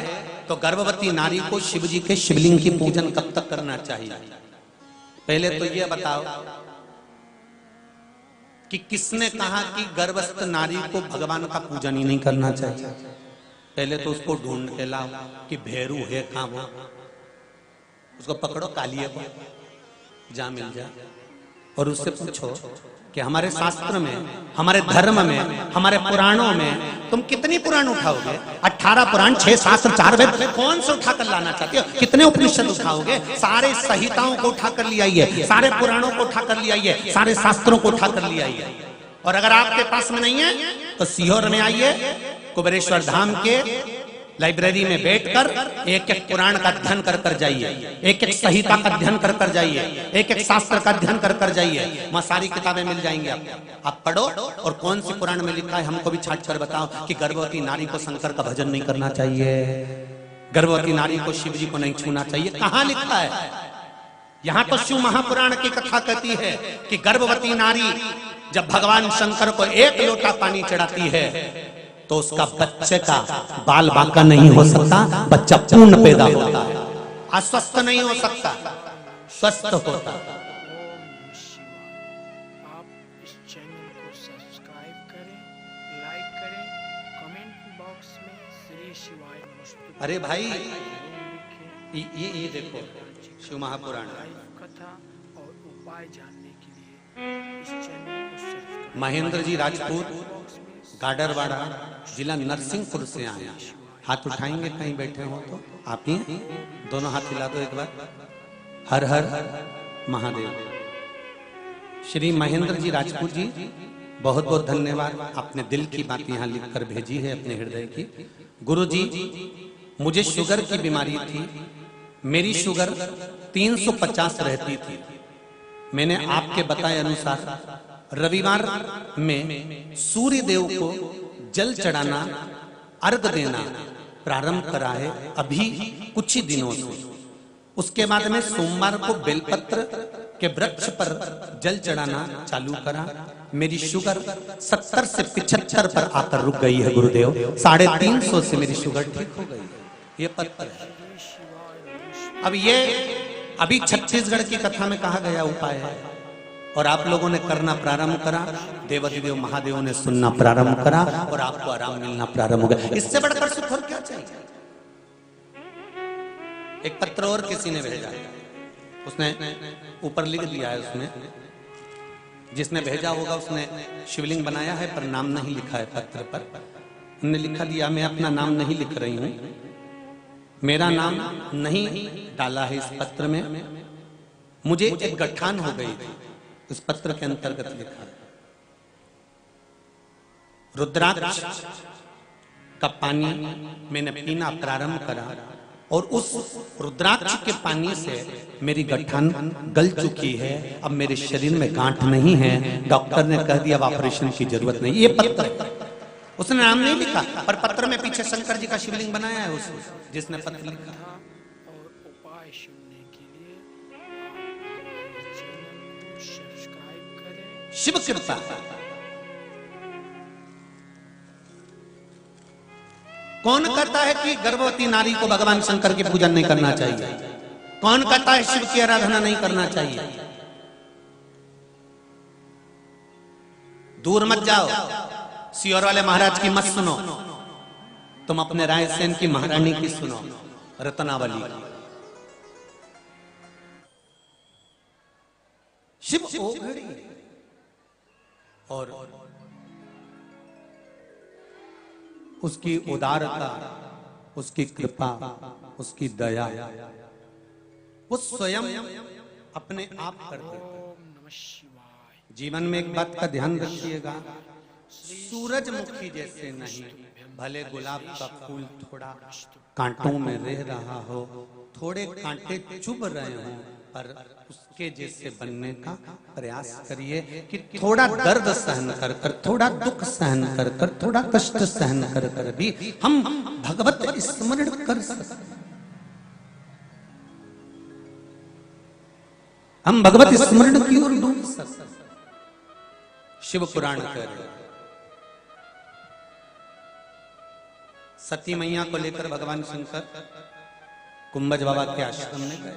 तो गर्भवती नारी को शिव जी के शिवलिंग की पूजन कब तक करना चाहिए? पहले तो यह बताओ कि किसने कहा कि गर्भस्थ नारी को भगवान का पूजन ही नहीं करना चाहिए? पहले तो उसको ढूंढ के लाओ कि भैरू है कहां, वो उसको पकड़ो, कालिए को जा मिल जाए, और उससे पूछो कि हमारे शास्त्र में, हमारे धर्म में, हमारे पुराणों में तुम कितनी पुराण उठाओगे? 18 पुराण, 6 शास्त्र, 4 वेद, कौन से उठाकर लाना चाहते हो? कितने उपनिषद उठाओगे? सारे संहिताओं को उठाकर ले आइए, सारे पुराणों को उठाकर ले आइए, सारे शास्त्रों को उठाकर ले आइए। और अगर आपके पास में नहीं है तो सीहोर में आइए, कुबेरेश्वर धाम के लाइब्रेरी में बैठकर एक एक पुराण का अध्ययन कर कर जाइए, एक एक संहिता का अध्ययन कर कर जाइए, एक एक शास्त्र का अध्ययन कर कर जाइए, वहां सारी किताबें मिल जाएंगी आप पढ़ो। और कौन सी पुराण में लिखा है हमको भी छाट कर बताओ कि गर्भवती नारी को शंकर का भजन नहीं करना चाहिए, गर्भवती नारी को शिव जी को नहीं छूना चाहिए? कहां लिखा है? यहां तो शिव महापुराण की कथा कहती है कि गर्भवती नारी जब भगवान शंकर को 1 लोटा पानी चढ़ाती है तो उसका बच्चे का बाल बांका नहीं हो सकता, बच्चा पूर्ण पैदा होता है, अस्वस्थ नहीं हो सकता, स्वस्थ होता। आप इस चैनल को सब्सक्राइब करें, लाइक करें, कमेंट बॉक्स में श्री शिवाय नमस्तुभ्यं अरे भाई, लिखें। ये देखो शिव महापुराण कथा और उपाय जानने के लिए इस चैनल को सब्सक्राइब। महेंद्र जी राजपूत, गाडरवाड़ा, जिला नरसिंहपुर से आए। हाथ उठाएंगे कहीं बैठे हो तो? आप ही दोनों हाथ हिला दो एक बार। हर हर महादेव। श्री महेंद्र जी राजपूत जी, बहुत बहुत धन्यवाद, आपने दिल की बात यहाँ लिखकर भेजी है अपने हृदय की। गुरु जी मुझे शुगर की बीमारी थी, मेरी शुगर 350 रहती थी। मैंने आपके बताए अनुसार रविवार में सूर्य देव को जल चढ़ाना, अर्घ देना प्रारंभ करा है अभी कुछ ही दिनों से। उसके बाद में सोमवार को बेलपत्र के वृक्ष पर जल चढ़ाना चालू करा। मेरी शुगर 70 से 75 पर आकर रुक गई है गुरुदेव। 350 से मेरी शुगर ठीक हो गई है। ये पत्र है। अब ये अभी छत्तीसगढ़ की कथा में कहा गया उपाय है और आप लोगों ने करना प्रारंभ करा। देवाधिदेव महादेव ने सुनना प्रारंभ करा और आपको आराम मिलना प्रारंभ हो गया। इससे बढ़कर सुख और क्या चाहिए। एक पत्र और किसी ने भेजा, उसने ऊपर लिख दिया है, उसमें जिसने भेजा होगा उसने शिवलिंग बनाया है पर नाम नहीं लिखा है पत्र पर। उन्होंने लिखा दिया, मैं अपना नाम नहीं लिख रही हूं, मेरा नाम नहीं डाला है इस पत्र में, मुझे एक गठान हो गई थी। इस पत्र के अंतर्गत लिखा है, रुद्राक्ष का पानी मैंने पीना प्रारंभ करा और उस रुद्राक्ष के पानी से मेरी गठान गल चुकी है। अब मेरे शरीर में गांठ नहीं है। डॉक्टर ने कह दिया अब ऑपरेशन की जरूरत नहीं। ये पत्र है, उसने नाम नहीं लिखा पर पत्र में पीछे शंकर जी का शिवलिंग बनाया है उस जिसने पत्र लिखा। और उपाय सुनने के लिए आप चैनल को सब्सक्राइब करें। शिव कृपा। कौन कहता है कि गर्भवती नारी को भगवान शंकर की पूजन नहीं करना चाहिए? कौन कहता है शिव की आराधना नहीं करना चाहिए? दूर मत जाओ, सियोर वाले महाराज की मत सुनो, तुम अपने रायसेन की महारानी की सुनो, रत्नावली की। शिव ओघड़ी और उसकी उदारता, उसकी कृपा, उसकी दया वो स्वयं अपने आप कर देता है। ओम नमः शिवाय। जीवन में एक बात का ध्यान रखिएगा, सूरजमुखी जैसे नहीं, भले गुलाब का फूल थोड़ा कांटों में रह रहा हो, थोड़े कांटे चुभ रहे हो, पर उसके जैसे बनने का प्रयास करिए कि थोड़ा दर्द सहन कर कर, थोड़ा दुख सहन कर कर, थोड़ा कष्ट सहन कर कर भी हम भगवत स्मरण कर सकते, हम भगवत स्मरण की ओर डूब सकते। शिव पुराण कह रहे, सती मैया को लेकर भगवान शंकर कुंभज बाबा के आश्रम में गए।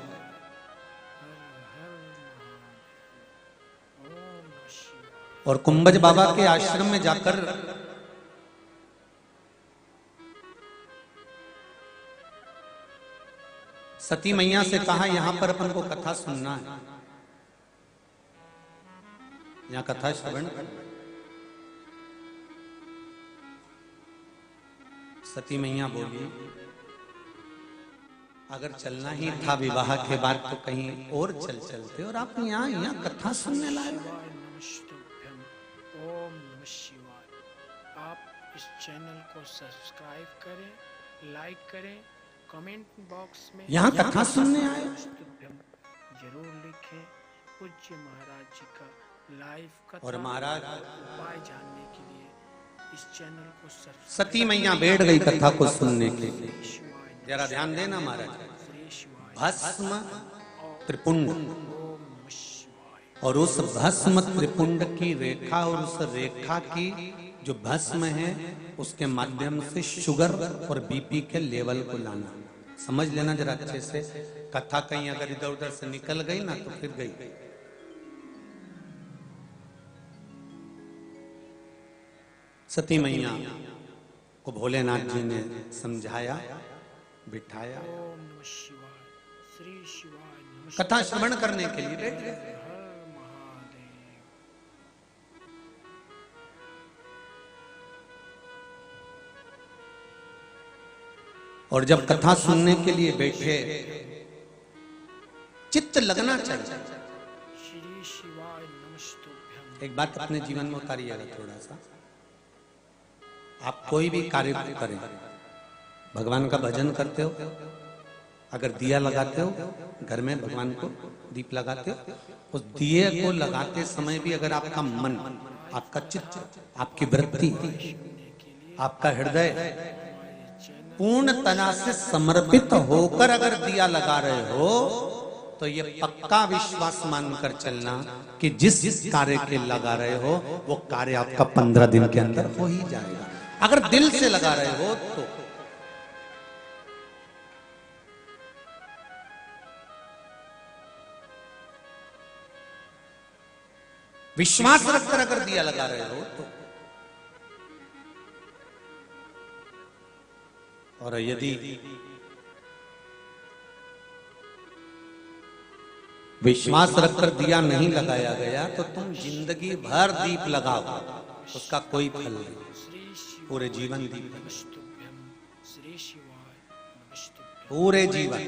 और कुंभज बाबा के आश्रम में जाकर सती मैया से कहा यहां पर अपन को कथा सुनना है, यहां कथा श्रवण करना। सती मैया बोली अगर चलना ही था विवाह के बाद तो कहीं और चलते, और आप यहाँ कथा सुनने लाए। ओम नमः शिवाय। आप इस चैनल को सब्सक्राइब करें, लाइक करें, कमेंट बॉक्स में यहाँ कथा सुनने आए जरूर लिखें। पूज्य महाराज जी का लाइव कथा और महाराज उपाय जानने के लिए इस चैनल को सब्सक्राइब। सती मैया बैठ गई कथा को सुनने के लिए। जरा ध्यान देना महाराज, भस्म त्रिपुंड और उस भस्म त्रिपुंड की रेखा और उस रेखा की जो भस्म है उसके माध्यम से शुगर और बीपी के लेवल को लाना। समझ लेना जरा अच्छे से, कथा कहीं अगर इधर उधर से निकल गई ना तो फिर गई। सती मैया को भोलेनाथ जी ने समझाया, बिठाया, ओम नमः शिवाय, श्री शिवाय नमः। कथा श्रवण करने के लिए बैठ गए। हर महादेव। और जब कथा सुनने के लिए बैठे, चित्त लगना चाहिए। श्री शिवाय नमस्तुभ्यम। एक बात अपने जीवन में उतारिएगा थोड़ा सा। आप कोई भी कार्य करें, भगवान का भजन करते हो, अगर दिया लगाते हो घर में, भगवान को दीप लगाते हो, उस दिए को लगाते समय भी अगर आपका मन, आपका चित्त, आपकी वृत्ति, आपका हृदय पूर्ण तरह से समर्पित होकर अगर दिया लगा रहे हो, तो ये पक्का विश्वास मानकर चलना कि जिस कार्य के लगा रहे हो वो कार्य आपका 15 दिन के अंदर हो ही जाएगा। अगर दिल से लगा रहे हो तो। विश्वास रखकर अगर दिया लगा रहे हो तो। और यदि विश्वास रखकर दिया नहीं लगाया गया तो तुम जिंदगी भर दीप लगाओ, उसका कोई फल नहीं। पूरे जीवन दीप, पूरे जीवन।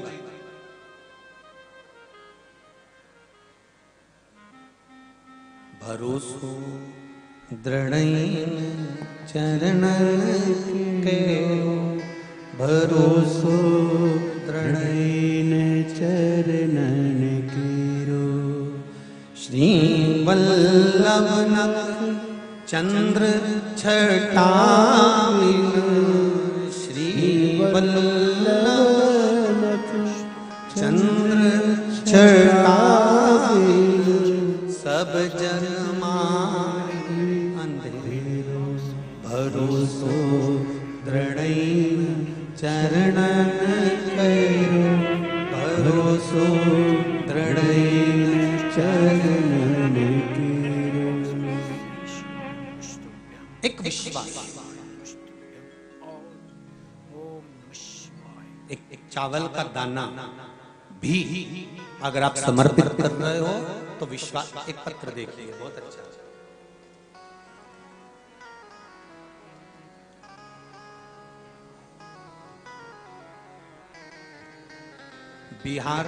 भरोसो दृढ़ चरण के, भरोसो दृढ़ चरणन कीरो, श्री वल्लभ नख चंद्र छटाविन, श्री वल्लभ नख चंद्र छटाविन, सब जन माहि अंधेरो, भरोसो दृढ़ चरणन करो, भरोसो दृढ़ चरणन कीरो। एक विश्वास, एक चावल का दाना भी अगर आप समर्पित कर रहे हो तो विश्वास। एक पत्र देखिए, बहुत अच्छा। बिहार,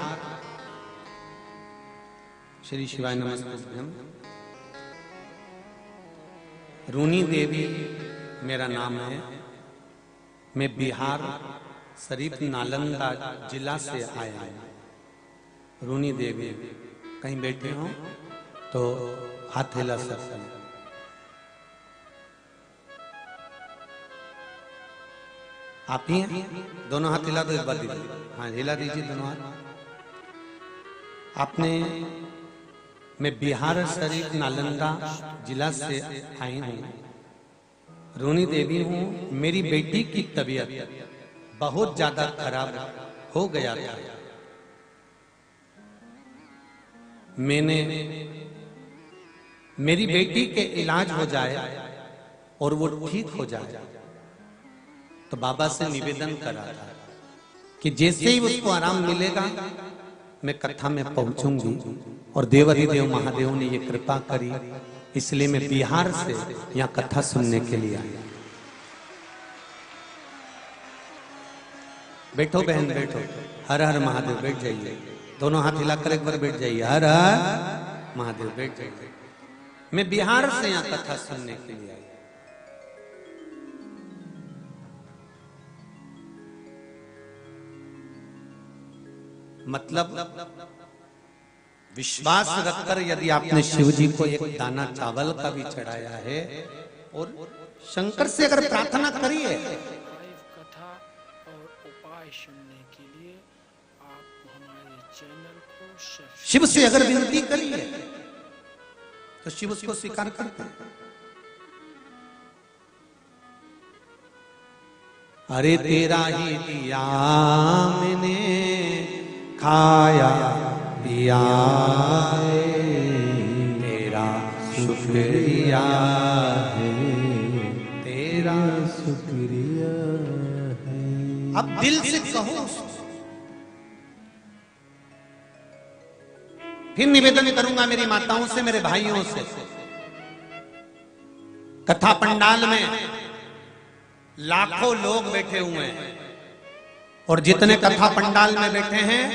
श्री शिवाय नमस्ते। रूनी देवी मेरा नाम है। मैं बिहार शरीफ नालंदा जिला से आया हूं। रूनी देवी कहीं बैठे हो तो हाथ हिला सकते हैं। आप ही हैं? दोनों हाथ हिला दो एक बार दीजिए। हाँ, हिला दीजिए दोनों हाथ। आपने, मैं बिहार शरीफ नालंदा जिला से आई हूँ। रूनी देवी हूँ। मेरी बेटी की तबीयत बहुत ज्यादा खराब हो गया था। मैंने मेरी बेटी के इलाज हो जाए और वो ठीक हो जाए तो बाबा से निवेदन करा था कि जैसे ही उसको आराम मिलेगा मैं कथा में पहुंचूंगी। और देवाधिदेव महादेव ने ये कृपा करी, इसलिए मैं बिहार से यहाँ कथा सुनने के लिए आया। बैठो बहन, बैठो। हर हर महादेव, बैठ जाइए। दोनों हाथ हिलाकर एक बार बैठ जाइए। हर हर महादेव, बैठ जाइए। मैं बिहार से यहाँ कथा सुनने के लिए आया। मतलब विश्वास रखकर यदि आपने शिव जी को एक दाना चावल का भी चढ़ाया है और शंकर से अगर प्रार्थना करी है, कथा और उपाय सुनने के लिए आप हमारे चैनल को शिव से अगर विनती करी है तो शिव उसको स्वीकार करते हैं। अरे तेरा ही दिया मैंने खाया पिया तेरा शुक्रिया है, तेरा शुक्रिया है। अब दिल से कहो। फिर निवेदन करूंगा मेरी माताओं से, मेरे भाइयों से। कथा पंडाल में लाखों लोग बैठे हुए हैं और जितने कथा पंडाल में बैठे हैं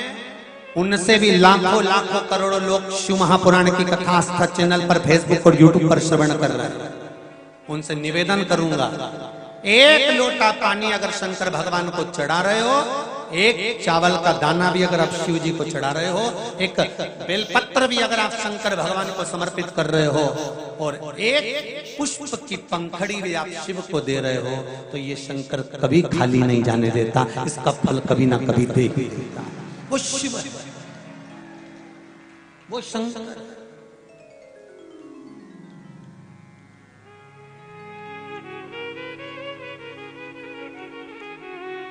उनसे भी लाखों लाखों करोड़ों लोग शिव महापुराण की कथा आस्था चैनल पर, फेसबुक और यूट्यूब पर श्रवण कर रहे हैं। उनसे निवेदन करूंगा एक लोटा पानी अगर शंकर भगवान को चढ़ा रहे हो, एक चावल का दाना भी अगर आप शिव जी को चढ़ा रहे हो, एक बेलपत्र भी अगर आप शंकर भगवान को समर्पित कर रहे हो, और एक पुष्प की पंखड़ी भी आप शिव को दे रहे हो, तो ये शंकर कभी खाली नहीं जाने देता, इसका फल कभी ना कभी दे ही देता। वो शिव है, वो शंकर।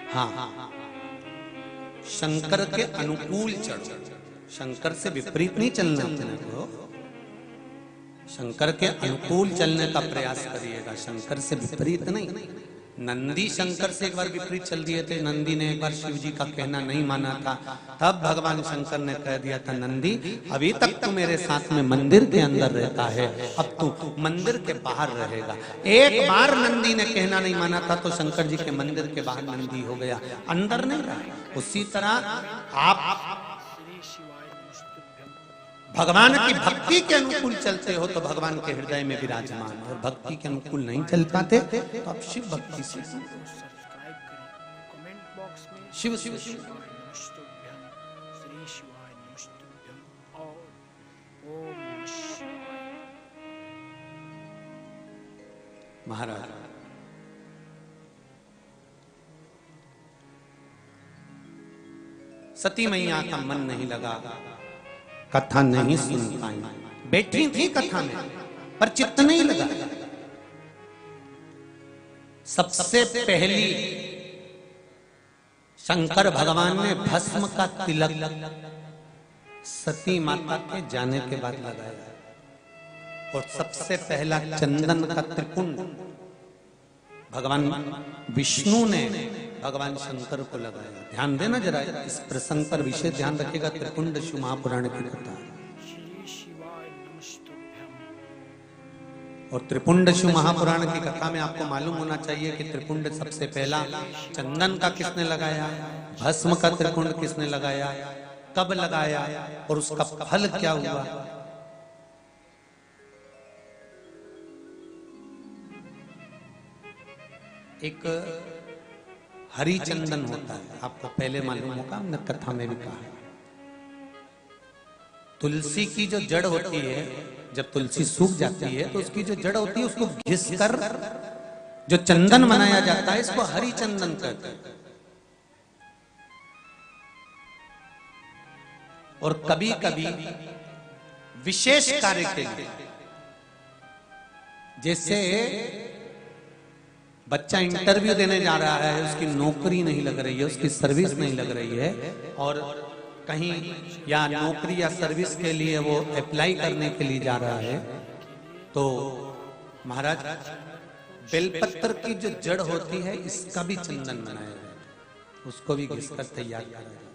हाँ, शंकर के अनुकूल चढ़ो, शंकर से विपरीत नहीं चलना अपने को, शंकर के अनुकूल चलने का प्रयास करिएगा, शंकर से विपरीत नहीं। नंदी शंकर से एक बार विपरीत चल दिए थे, नंदी ने एक बार शिव जी का कहना नहीं माना था, तब भगवान शंकर ने कह दिया था, नंदी अभी तक तू मेरे साथ में मंदिर के अंदर रहता है, अब तू मंदिर के बाहर रहेगा। एक बार नंदी ने कहना नहीं माना था तो शंकर जी के मंदिर के बाहर नंदी हो गया, अंदर नहीं रहा। उसी तरह आप भगवान की भक्ति के अनुकूल चलते हो तो भगवान के हृदय में विराजमान, और भक्ति के अनुकूल नहीं चल पाते तो आप शिव भक्ति से सब्सक्राइब करें, कमेंट बॉक्स में शिव शिव शिव श्री शिवाय नमस्तुभ्यम और ओम नमः शिवाय। महाराज सती मैया का मन नहीं लगा, कथा नहीं सुन पाई, बैठी थी कथा में पर चित्त नहीं लगा। सबसे पहली शंकर भगवान ने भस्म का तिलक सती माता के जाने के बाद लगाया, और सबसे पहला चंदन का त्रिपुंड भगवान विष्णु ने भगवान शंकर को लगाया। ध्यान देना जरा, इस प्रसंग पर विशेष ध्यान रखिएगा। त्रिपुंड शिव महापुराण की कथा, और त्रिपुंड शिव महापुराण की कथा में आपको मालूम होना चाहिए कि त्रिपुंड सबसे पहला चंदन का किसने लगाया, भस्म का त्रिपुंड किसने लगाया, कब लगाया, और उसका फल क्या हुआ। एक हरी चंदन होता है, आपको पहले मालूम होगा, हमने कथा में भी कहा है। तुलसी की जो जड़ होती है, जब तुलसी सूख जाती है तो उसकी जो जड़ होती है उसको घिस कर जो चंदन बनाया जाता है, इसको हरी चंदन कहते हैं। और कभी कभी विशेष कार्य के लिए, जैसे बच्चा इंटरव्यू देने जा रहा है, उसकी नौकरी नहीं लग रही है, उसकी सर्विस नहीं लग रही है, और कहीं या नौकरी या सर्विस के लिए वो अप्लाई करने के लिए जा रहा है, तो महाराज बेलपत्र की जो जड़ होती है इसका भी चंदन बनाया जाता है, उसको भी घिसकर तैयार किया जाता है,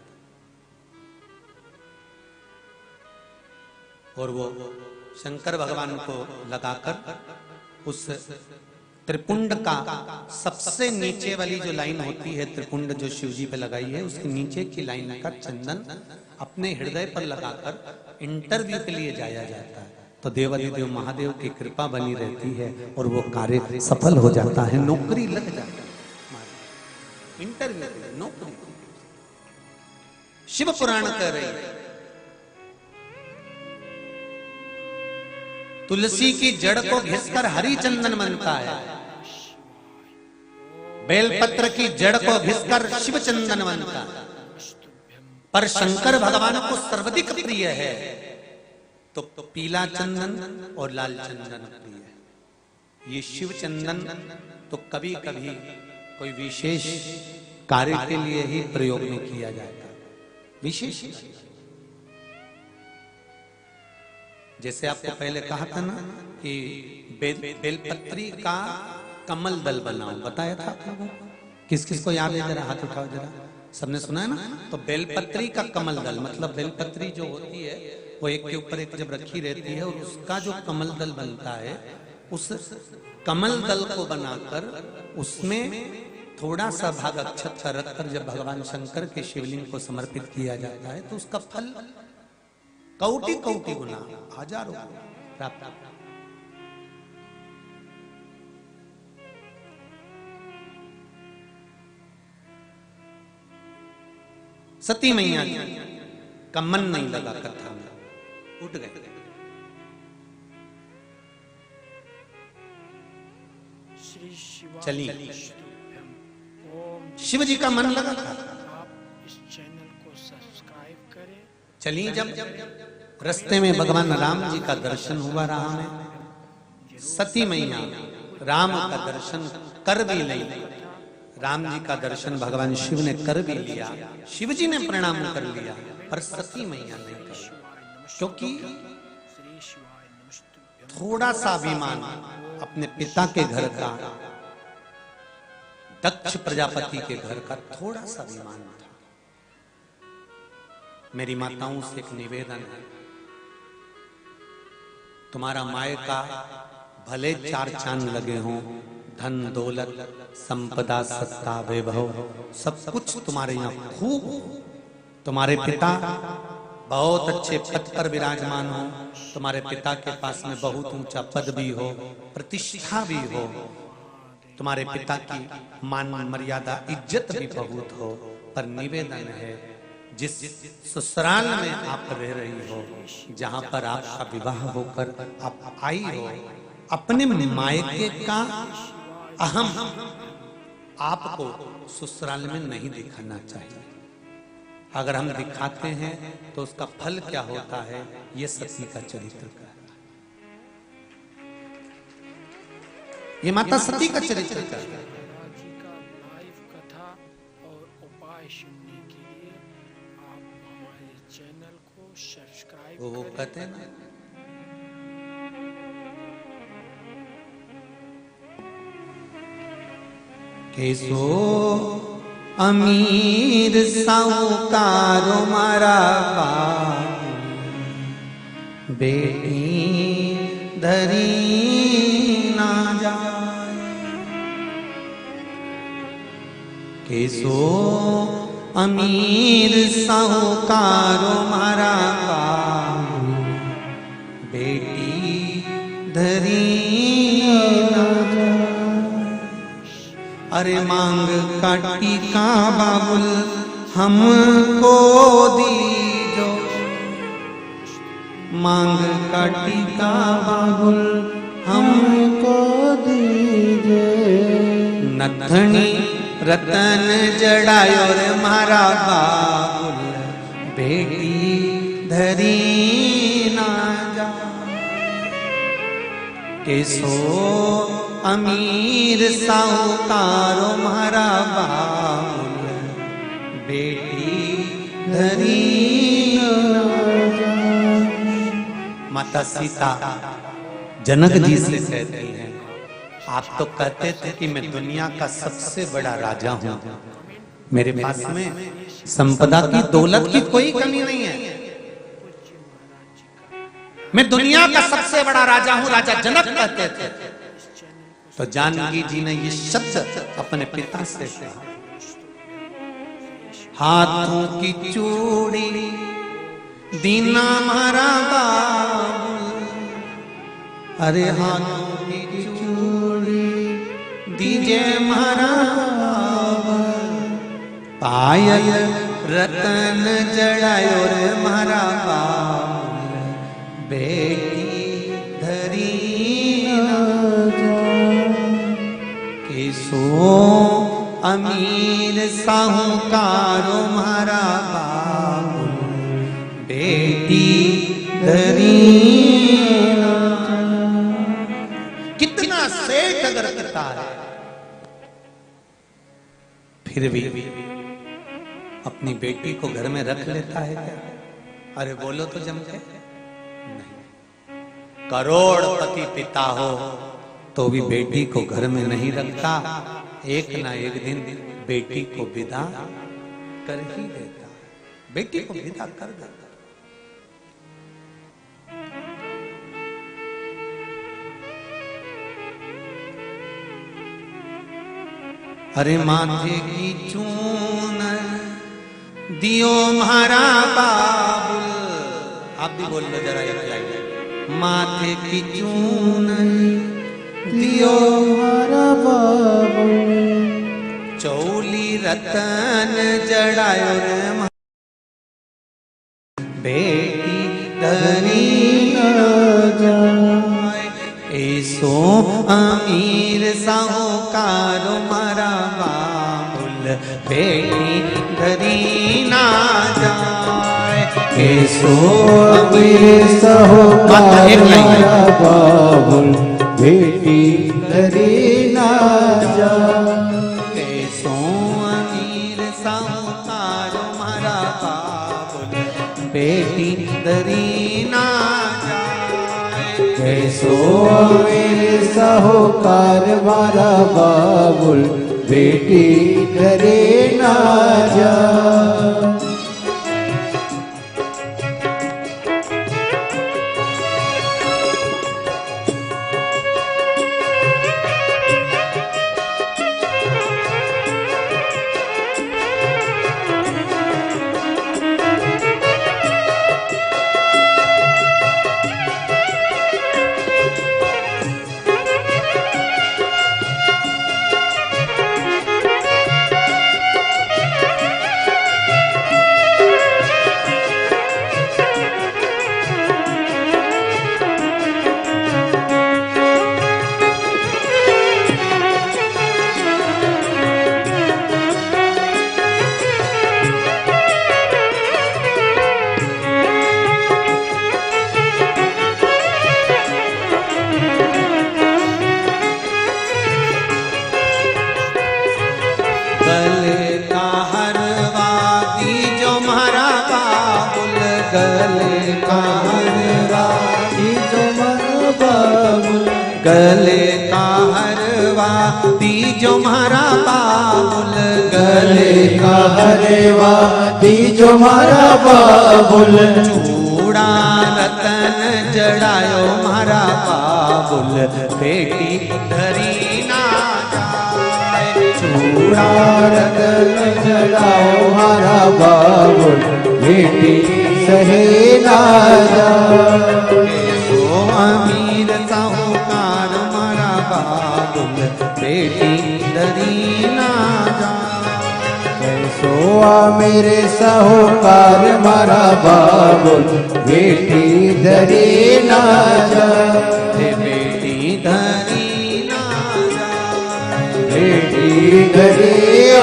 और वो शंकर भगवान को लगाकर उस त्रिपुंड का सबसे नीचे वाली जो लाइन होती है, त्रिपुंड जो शिव जी पे लगाई है, उसके नीचे की लाइन का चंदन अपने हृदय पर लगाकर इंटरव्यू के लिए जाया जाता है, तो देवाधिदेव महादेव की कृपा बनी रहती है और वो कार्य सफल हो जाता है, नौकरी लग जाती है। इंटरव्यू के लिए नौकरी शिव पुराण कह रही है, तुलसी की जड़ को घिसकर हरी चंदन बनता है, बेलपत्र की जड़ को घिसकर शिव चंदन बनता है, पर शंकर भगवान को सर्वाधिक प्रिय है तो पीला चंदन और लाल चंदन प्रिय है। ये शिव चंदन तो कभी कभी कोई विशेष कार्य के लिए ही प्रयोग में किया जाता है, विशेष। जैसे आपको पहले कहा था ना कि बेलपत्री का कमल दल बनाओ, बताया था आप लोगों को, किस किस को याद है, जरा हाथ उठाओ जरा, सबने सुना है ना। तो बेलपत्री का कमल दल मतलब बेलपत्री जो होती है वो एक के ऊपर एक जब रखी रहती है, और उसका जो कमल दल बनता है, उस कमल दल को बनाकर उसमें थोड़ा सा भाग अक्षत का रखकर जब भगवान शंकर के शिवलिंग को समर्पित किया जाता है तो उसका फल कौटि कौटि गुना, हजारों प्राप्त। सती मैया का मन नहीं लगा कथा में, उठ गए। चली, शिव जी का मन लगा था। आप इस चैनल को सब्सक्राइब करें। चली, जब रास्ते में भगवान राम जी का दर्शन हुआ राह में, सती मैया राम का दर्शन कर भी ली। राम जी का दर्शन भगवान शिव ने कर भी लिया, शिव जी ने प्रणाम कर लिया, पर सती मैया ने किया, क्योंकि थोड़ा सा अभिमान अपने पिता के घर का, दक्ष प्रजापति के घर का थोड़ा सा अभिमान था। मेरी माताओं से एक निवेदन है, तुम्हारा मायका भले 4 चांद लगे हों, धन दौलत संपदा सत्ता वैभव सब कुछ तुम्हारे यहाँ खूब, तुम्हारे पिता बहुत अच्छे पद पर विराजमान हो, तुम्हारे पिता के पास में बहुत ऊंचा पद भी हो, प्रतिष्ठा भी हो, तुम्हारे पिता की मान मर्यादा इज्जत भी बहुत हो, पर निवेदन है जिस ससुराल में आप रह रही हो, जहां पर आपका विवाह होकर आप आई हो, अपने मायके का अहम आपको ससुराल में नहीं दिखाना चाहिए। अगर हम दिखाते हैं तो उसका फल क्या होता है, ये सती का चरित्र का है, ये माता सती का चरित्र का है। जी का लाइव कथा और उपाय सुनने के लिए आप हमारे चैनल को सब्सक्राइब वो कहते हैं ना, कैसो अमीर साहूकार मारा बाप, बेटी धरी ना जाए। कैसो अमीर साहूकार मारा बाप, बेटी धरी ना जाए। अरे मांग काटी का बाबुल हमको दीजो, मांग काटी का बाबुल हमको दीजे। नथनी रतन जड़ायो रे मारा बाबुल, बेटी धरी ना जा। कैसो अमीर साहूकारो मारा बाबुल, बेटी धरी ना जा। माता सीता जनक जी से कहती हैं, आप तो कहते थे कि मैं दुनिया का सबसे बड़ा राजा हूं, मेरे पास में संपदा की दौलत की कोई कमी नहीं है, मैं दुनिया का सबसे बड़ा राजा हूं, राजा जनक कहते थे। तो जानकी जी ने ये शब्द अपने पिता से कहा, हाथों की चूड़ी दीना मारा बाबुल, अरे हाथों की चूड़ी दीजे मारा बाबुल, पायल रतन जड़ायो रे मारा बाबुल, बेटी धरी ना जा। कैसो अमीर साहूकारो मारा बाबुल, बेटी धरी ना जा। कितना सेठ अगर करता है फिर भी अपनी बेटी को घर में रख लेता है क्या? अरे बोलो तो जम के नहीं। करोड़पति पिता हो तो भी बेटी को घर में नहीं रखता, एक ना एक दिन बेटी को विदा कर ही देता, बेटी को विदा कर देता। अरे माथे की चून दियो मारा बाबुल, आप भी बोल लो जरा एक लाइन, माथे की चून दियो मारा बाबुल, चौली रतन जड़ायो रे बेटी धरी न जाए। ऐसो अमीर साहूकार मारा बाबुल बेटी धरी ना जाए। ऐसो अमीर साहूकार मारा बाबुल बेटी धरी ना जाए। ऐसो अमीर साहूकार मारा बाबुल बेटी धरी ना जाए। कैसो अमीर साहूकार मारा बाबुल बेटी धरे ना जाए। गले का हरवा दीजो मारा बाबुल। गले का हरवा दीजो मारा बाबुल। चूड़ा रतन जड़ायो मारा बाबुल बेटी धरी ना जाए। चूड़ा रतन जड़ाओ मारा बाबुल बेटी सहे ना जाए। ऐसो अमीर साहूकार मारा बाबुल बेटी धरी ना जाए। कैसो मेरे साहूकार मारा बाबुल बेटी धरे ना जाए। बेटी धरी ना जाए। बेटी धरे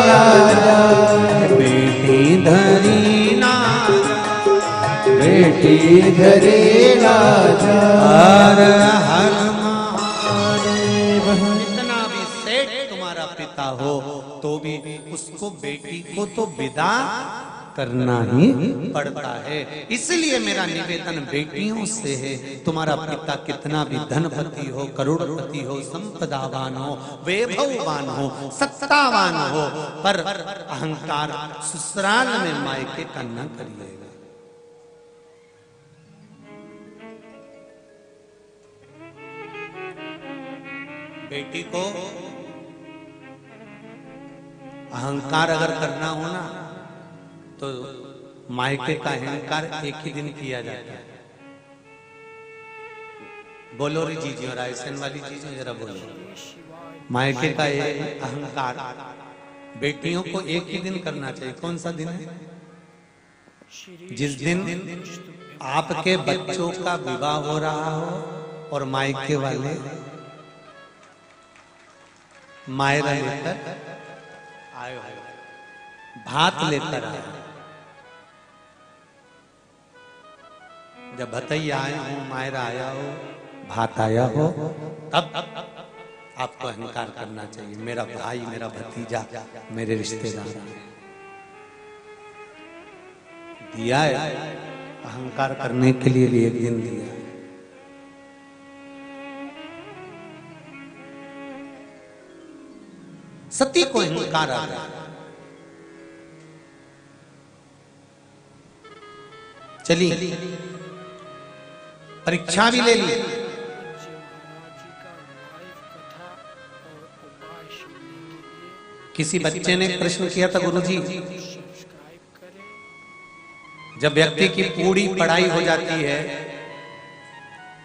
ना जाए। बेटी धरी ना जाए। बेटी धरे ना हर जाए। हर महादेव। इतना भी सेठ तुम्हारा पिता हो तो भी उसको बेटी को तो विदा करना ही पड़ता है। इसलिए मेरा निवेदन बेटियों से है। तुम्हारा पिता कितना भी धनपति हो, करोड़पति हो, संपदावान हो, वैभववान हो, सत्तावान हो, पर अहंकार ससुराल में मायके का न करिएगा। बेटी को अहंकार अगर करना हो ना तो मायके का अहंकार एक ही दिन किया जाता है। बोलो रे जीजी और आयसन वाली चीजें जरा बोलो। मायके का ये अहंकार बेटियों को एक ही दिन करना चाहिए। कौन सा दिन है? जिस दिन आपके बच्चों का विवाह हो रहा हो और मायके वाले मायरा लेकर आए हो, भात लेकर आए। जब भतैया आए हो, मायरा आया हो, भात आया हो, तब आपको अहंकार करना चाहिए। मेरा भाई, मेरा भतीजा, मेरे रिश्तेदार दिया है। अहंकार करने के लिए भी एक दिन दिया है। सती को अहंकार आ गया। चलिए परीक्षा भी ले ली। किसी बच्चे ने प्रश्न किया था, गुरुजी जब व्यक्ति की पूरी पढ़ाई हो जाती है,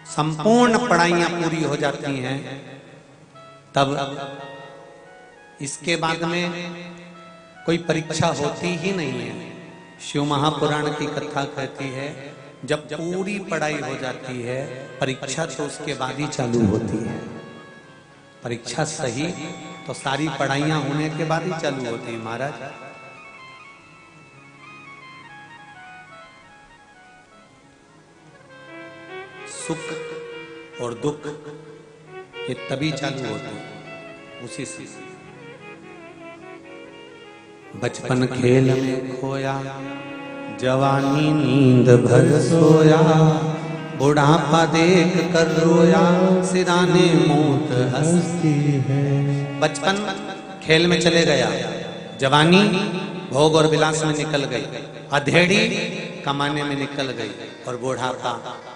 संपूर्ण पढ़ाइयां पूरी हो जाती हैं, तब इसके बाद में कोई परीक्षा होती ही नहीं है, शिव महापुराण की कथा कहती है जब पूरी पढ़ाई हो जाती है, परीक्षा तो उसके बाद ही चालू होती है। परीक्षा सही तो सारी पढ़ाइयां होने के बाद ही चालू होती है महाराज। सुख और दुख ये तभी चालू होते हैं उसी से। बचपन खेल में खोया, जवानी नींद भर सोया, बुढ़ापा देख कर रोया, सिराने मौत हंसती है। बचपन खेल में चले गया, जवानी भोग और विलास में निकल गई, अधेड़ी कमाने में निकल गई, और बुढ़ापा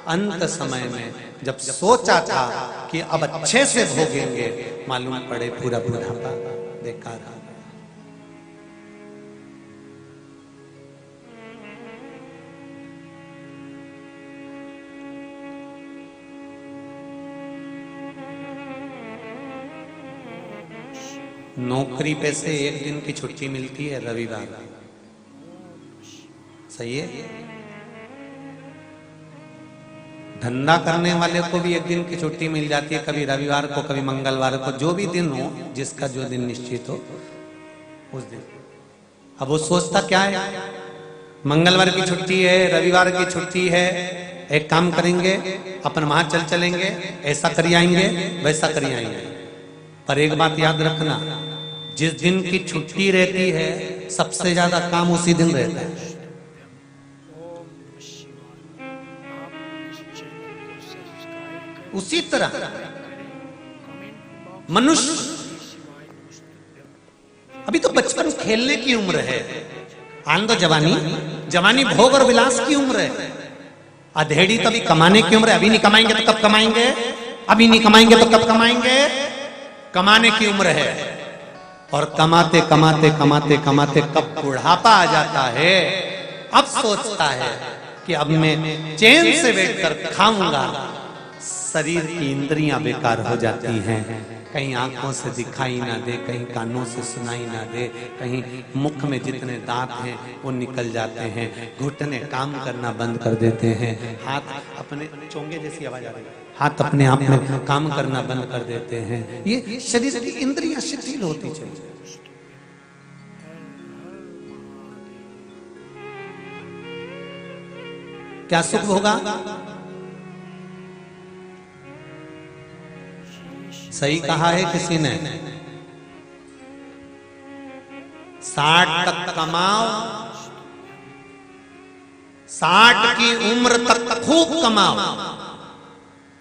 अंत समय में जब सोचा था कि अब अच्छे से भोगेंगे, मालूम पड़े पूरा बुढ़ापा बेकार हो। नौकरी पे से एक दिन की छुट्टी मिलती है, रविवार। सही है। धंधा करने वाले को भी एक दिन की छुट्टी मिल जाती है, कभी रविवार को, कभी मंगलवार को, जो भी दिन हो, जिसका जो दिन निश्चित हो उस दिन। अब वो सोचता क्या है, मंगलवार की छुट्टी है, रविवार की छुट्टी है, एक काम करेंगे, अपन वहां चलेंगे, ऐसा करी आएंगे, वैसा करी आएंगे। पर एक बात याद रखना, जिस दिन की छुट्टी रहती है सबसे ज्यादा काम उसी दिन रहता है। उसी तरह मनुष्य, अभी तो बचपन खेलने की उम्र है, आनंद जवानी, जवानी भोग और विलास की उम्र है, अधेड़ी तो अभी कमाने की उम्र है। अभी नहीं कमाएंगे तो कब कमाएंगे, अभी नहीं कमाएंगे तो कब कमाएंगे, कमाने की उम्र है। और कमाते कमाते कमाते कमाते कब बुढ़ापा आ जाता है, अब सोचता है कि अब मैं चैन से बैठकर खाऊंगा। शरीर की इंद्रियां बेकार हो जाती हैं, कहीं आंखों से दिखाई ना दे, कहीं कानों से सुनाई ना दे, कहीं मुख में जितने दांत हैं वो निकल जाते हैं, घुटने काम करना बंद कर देते हैं, हाथ अपने चोंगे जैसी आवाज आ रही है, हाथ अपने आप में काम करना बंद कर देते हैं। ये शरीर की इंद्रियां शिथिल होती चली। क्या सुख होगा? सही कहा है किसी ने, 60 तक कमाओ, 60 की उम्र तक खूब कमाओ,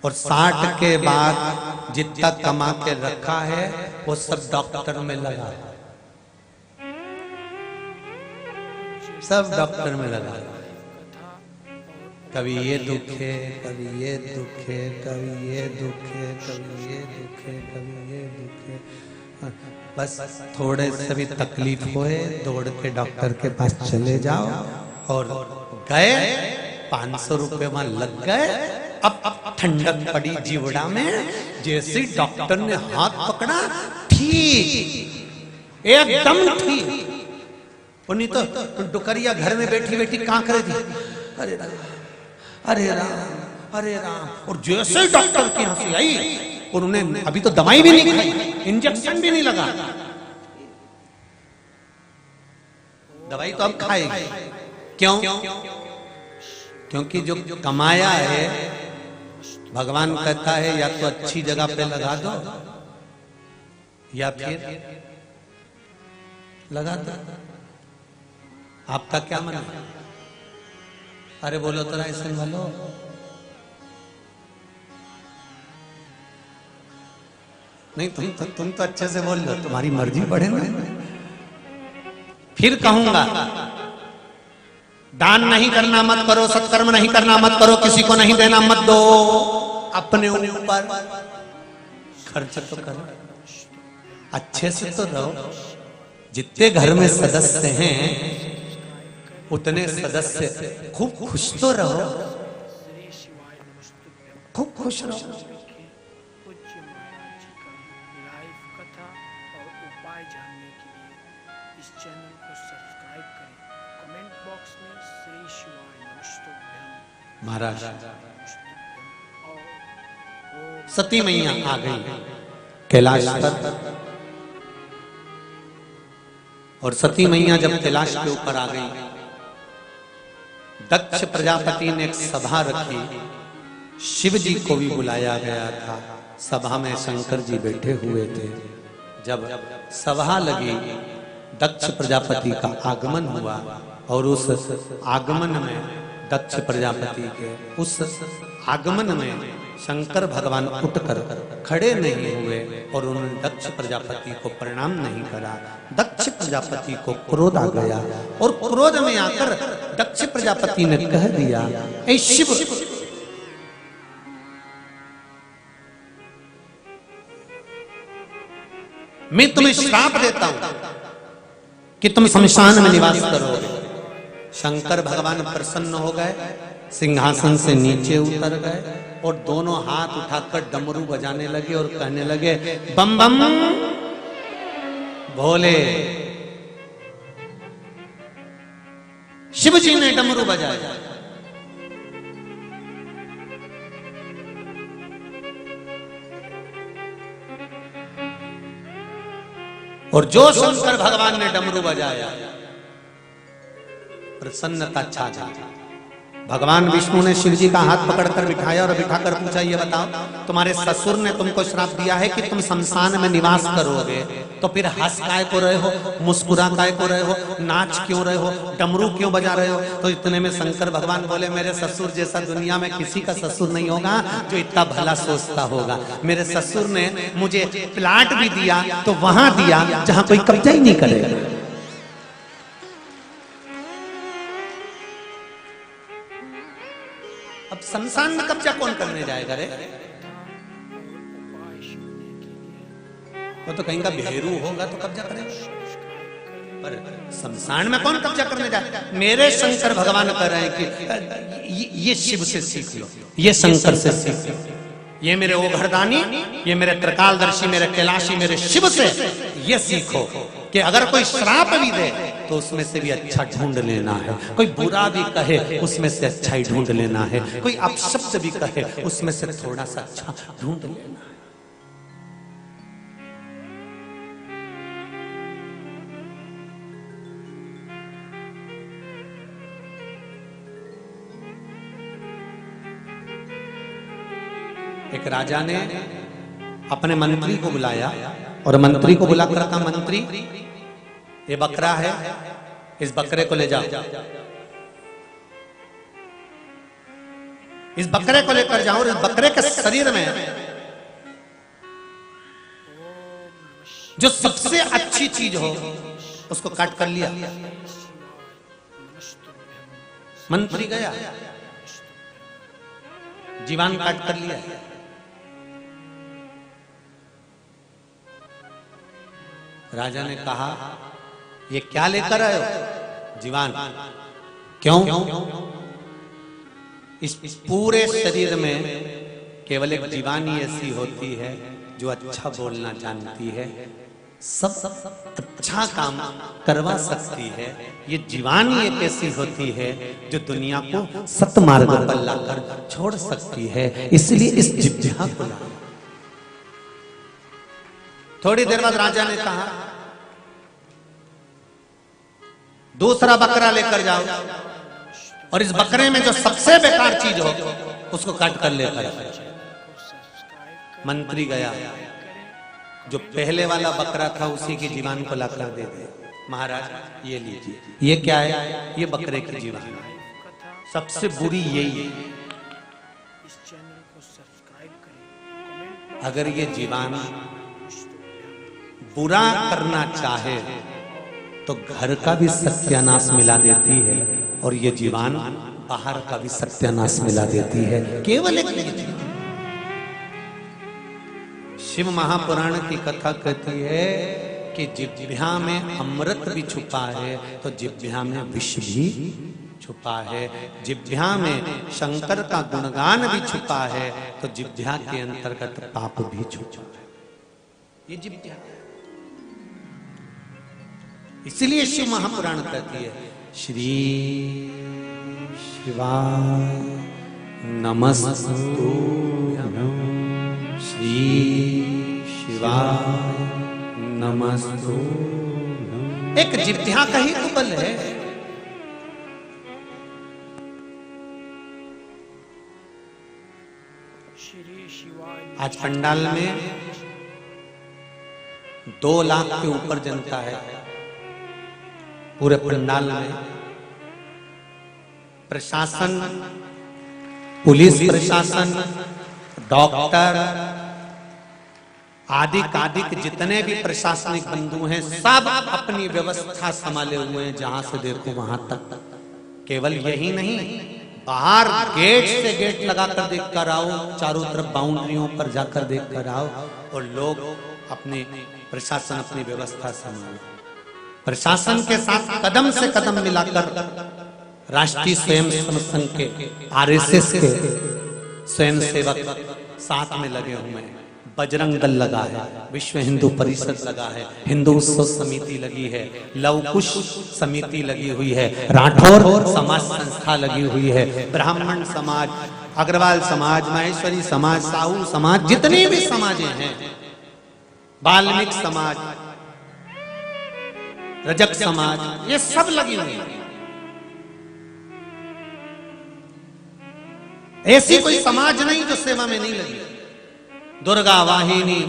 और 60 के बाद जितना कमा के रखा है वो सब डॉक्टर में लगा, सब डॉक्टर में लगा। कभी ये दुख है, कभी ये दुख है, कभी ये दुख है, कभी ये दुख है, कभी ये दुख है। बस थोड़े से भी तकलीफ होए दौड़ के डॉक्टर के पास चले जाओ, और गए 500 रुपए वहां लग गए। अब ठंडक पड़ी जीवड़ा में, जैसे डॉक्टर ने हाथ पकड़ा, ठीक एकदम ठीक। नहीं तो डुकरिया घर में बैठी बैठी कांक रही थी, अरे राम, अरे राम, अरे राम। और जैसे डॉक्टर के यहाँ से आई, और उन्हें अभी तो दवाई भी नहीं खाई, इंजेक्शन भी नहीं लगा, दवाई तो अब खाएगी। क्यों? क्योंकि जो कमाया है, भगवान कहता है या तो अच्छी जगह पे लगा दो, या फिर लगा दो। आपका क्या मन है? अरे बोलो तो ऐसे बोलो। नहीं तुम तो अच्छे से बोल लो, तुम्हारी मर्जी बढ़े ना। फिर कहूंगा, दान नहीं करना मत करो, सत्कर्म नहीं करना मत करो, किसी को नहीं देना मत दो, अपने ऊपर खर्च तो करो, अच्छे से तो रहो। जितने घर में सदस्य हैं उतने सदस्य खूब खुश तो रहो, खूब खुश रहो। पूज्य महाराज जी का लाइव कथा और उपाय जानने के लिए इस चैनल को सब्सक्राइब करें, कमेंट बॉक्स बॉक्स में श्री शिवाय नमस्तुभ्यम महाराज नमस्तुभ्यम और सती मैया आ गई कैलाश पर, और सती मैया जब कैलाश के ऊपर आ गई, दक्ष प्रजापति ने एक सभा रखी, शिव जी को भी बुलाया गया था। सभा में शंकर जी बैठे हुए थे। जब सभा लगी, दक्ष प्रजापति का आगमन हुआ, और उस आगमन में दक्ष प्रजापति के उस आगमन में शंकर भगवान उठकर खड़े नहीं हुए और उन्होंने दक्ष प्रजापति को प्रणाम नहीं करा। दक्ष प्रजापति को क्रोध आ गया, और क्रोध में आकर दक्ष प्रजापति ने कह दिया, ऐ शिव, मैं तुम्हें श्राप देता हूं कि तुम शमशान में निवास करोगे। शंकर भगवान प्रसन्न हो गए, सिंहासन से नीचे उतर गए और दोनों हाथ उठाकर डमरू बजाने लगे और कहने लगे, बम बम भोले। शिव जी ने डमरू बजाया, और जो शंकर भगवान ने डमरू बजाया, प्रसन्नता छा गई। भगवान विष्णु ने शिव जी का हाथ पकड़कर बिठाया और बिठाकर पूछा, ये बताओ, तुम्हारे ससुर ने तुमको श्राप दिया है कि तुम शमशान में निवास करोगे, तो फिर हंस काय को रहे हो, मुस्कुरा काय को रहे हो, नाच क्यों रहे हो, डमरू क्यों बजा रहे हो? तो इतने में शंकर भगवान बोले, मेरे ससुर जैसा दुनिया में किसी का ससुर नहीं होगा जो इतना भला सोचता होगा। मेरे ससुर ने मुझे प्लाट भी दिया तो वहां दिया जहां कोई कब्जा ही नहीं करेगा। अब शमशान में कब्जा कौन करने जाएगा रे? वो तो कहीं का भेरू होगा तो कब्जा करेगा, पर शमशान में कौन कब्जा करने जाएगा? मेरे शंकर भगवान कह रहे हैं कि ये शिव से सीख लो, ये शंकर से सीख लो, ये मेरे ओघरदानी, ये मेरे त्रिकालदर्शी, मेरे कैलाशी, मेरे शिव से ये सीखो कि अगर कोई श्राप भी दे तो उसमें से भी अच्छा ढूंढ लेना है, कोई बुरा भी कहे उसमें से अच्छा ही ढूंढ लेना है, कोई अपशब्द भी कहे उसमें से थोड़ा सा अच्छा ढूंढ लेना है। एक राजा ने अपने मंत्री को बुलाया और मंत्री को बुलाकर कहा, मंत्री ये बकरा है, इस बकरे को ले जाओ, इस बकरे को लेकर जाओ और इस बकरे के शरीर में जो सबसे अच्छी चीज हो उसको काट कर लिया। मंत्री गया, जीवान काट कर लिया। राजा ने कहा, ये क्या लेकर आए हो? जीवान। क्यों? इस पूरे शरीर में केवल एक जीवान ही ऐसी होती है जो अच्छा बोलना जानती है, सब अच्छा काम करवा सकती है। ये जीवान ही एक ऐसी होती है जो दुनिया को सतमार्ग पर लाकर छोड़ सकती है, इसलिए इस जिह्वा को ला। थोड़ी देर बाद राजा ने कहा, दूसरा बकरा लेकर जाओ और इस बकरे में जो सबसे बेकार चीज हो उसको काट कर लेकर। मंत्री गया, जो पहले वाला बकरा था उसी की जीवान को लाकर दे दे। महाराज ये लीजिए, ये क्या है? ये बकरे की जीवान। सबसे बुरी यही है, इस चैनल को सब्सक्राइब करें, अगर ये जीवान बुरा करना चाहे तो घर का भी सत्यानाश मिला देती है और ये जीवान बाहर का भी सत्यानाश मिला देती है। केवल एक शिव महापुराण की कथा कहती है कि जिह्वा में अमृत भी छुपा है तो जिह्वा में विष भी छुपा है। जिह्वा में शंकर का गुणगान भी छुपा है तो जिह्वा के अंतर्गत पाप भी छुपा है। ये जिह्वा, इसलिए शिव महापुराण कहती है श्री शिवाय नमस्तुभ्यं श्री शिवाय नमस्तुभ्यं। एक जित्या का ही तो बल है। श्री शिवाय। आज पंडाल में 2 लाख के ऊपर जनता है। पूरे पंडाल में प्रशासन, पुलिस प्रशासन, डॉक्टर आदि जितने भी प्रशासनिक बंधु हैं सब अपनी व्यवस्था संभाले हुए हैं। जहां से देखो वहां तक। केवल यही नहीं, बाहर गेट से गेट लगाकर देख कर आओ, चारों तरफ बाउंड्रियों पर जाकर देख कर आओ और लोग अपने प्रशासन अपनी व्यवस्था संभाले। प्रशासन के साथ कदम से कदम मिलाकर राष्ट्रीय स्वयं सेवक संघ के RSS के स्वयं सेवक साथ में लगे हुए हैं। बजरंग दल लगा है, विश्व हिंदू परिषद लगा है, हिंदू उत्सव समिति लगी है, लवकुश समिति लगी हुई है, राठौर समाज संस्था लगी हुई है, ब्राह्मण समाज, अग्रवाल समाज, माहेश्वरी समाज, साहू समाज, जितने भी समाज हैं, वाल्मीकि समाज, रजक समाज, ये सब लगी हुई है। ऐसी कोई समाज नहीं जो सेवा में नहीं लगी। दुर्गा वाहिनी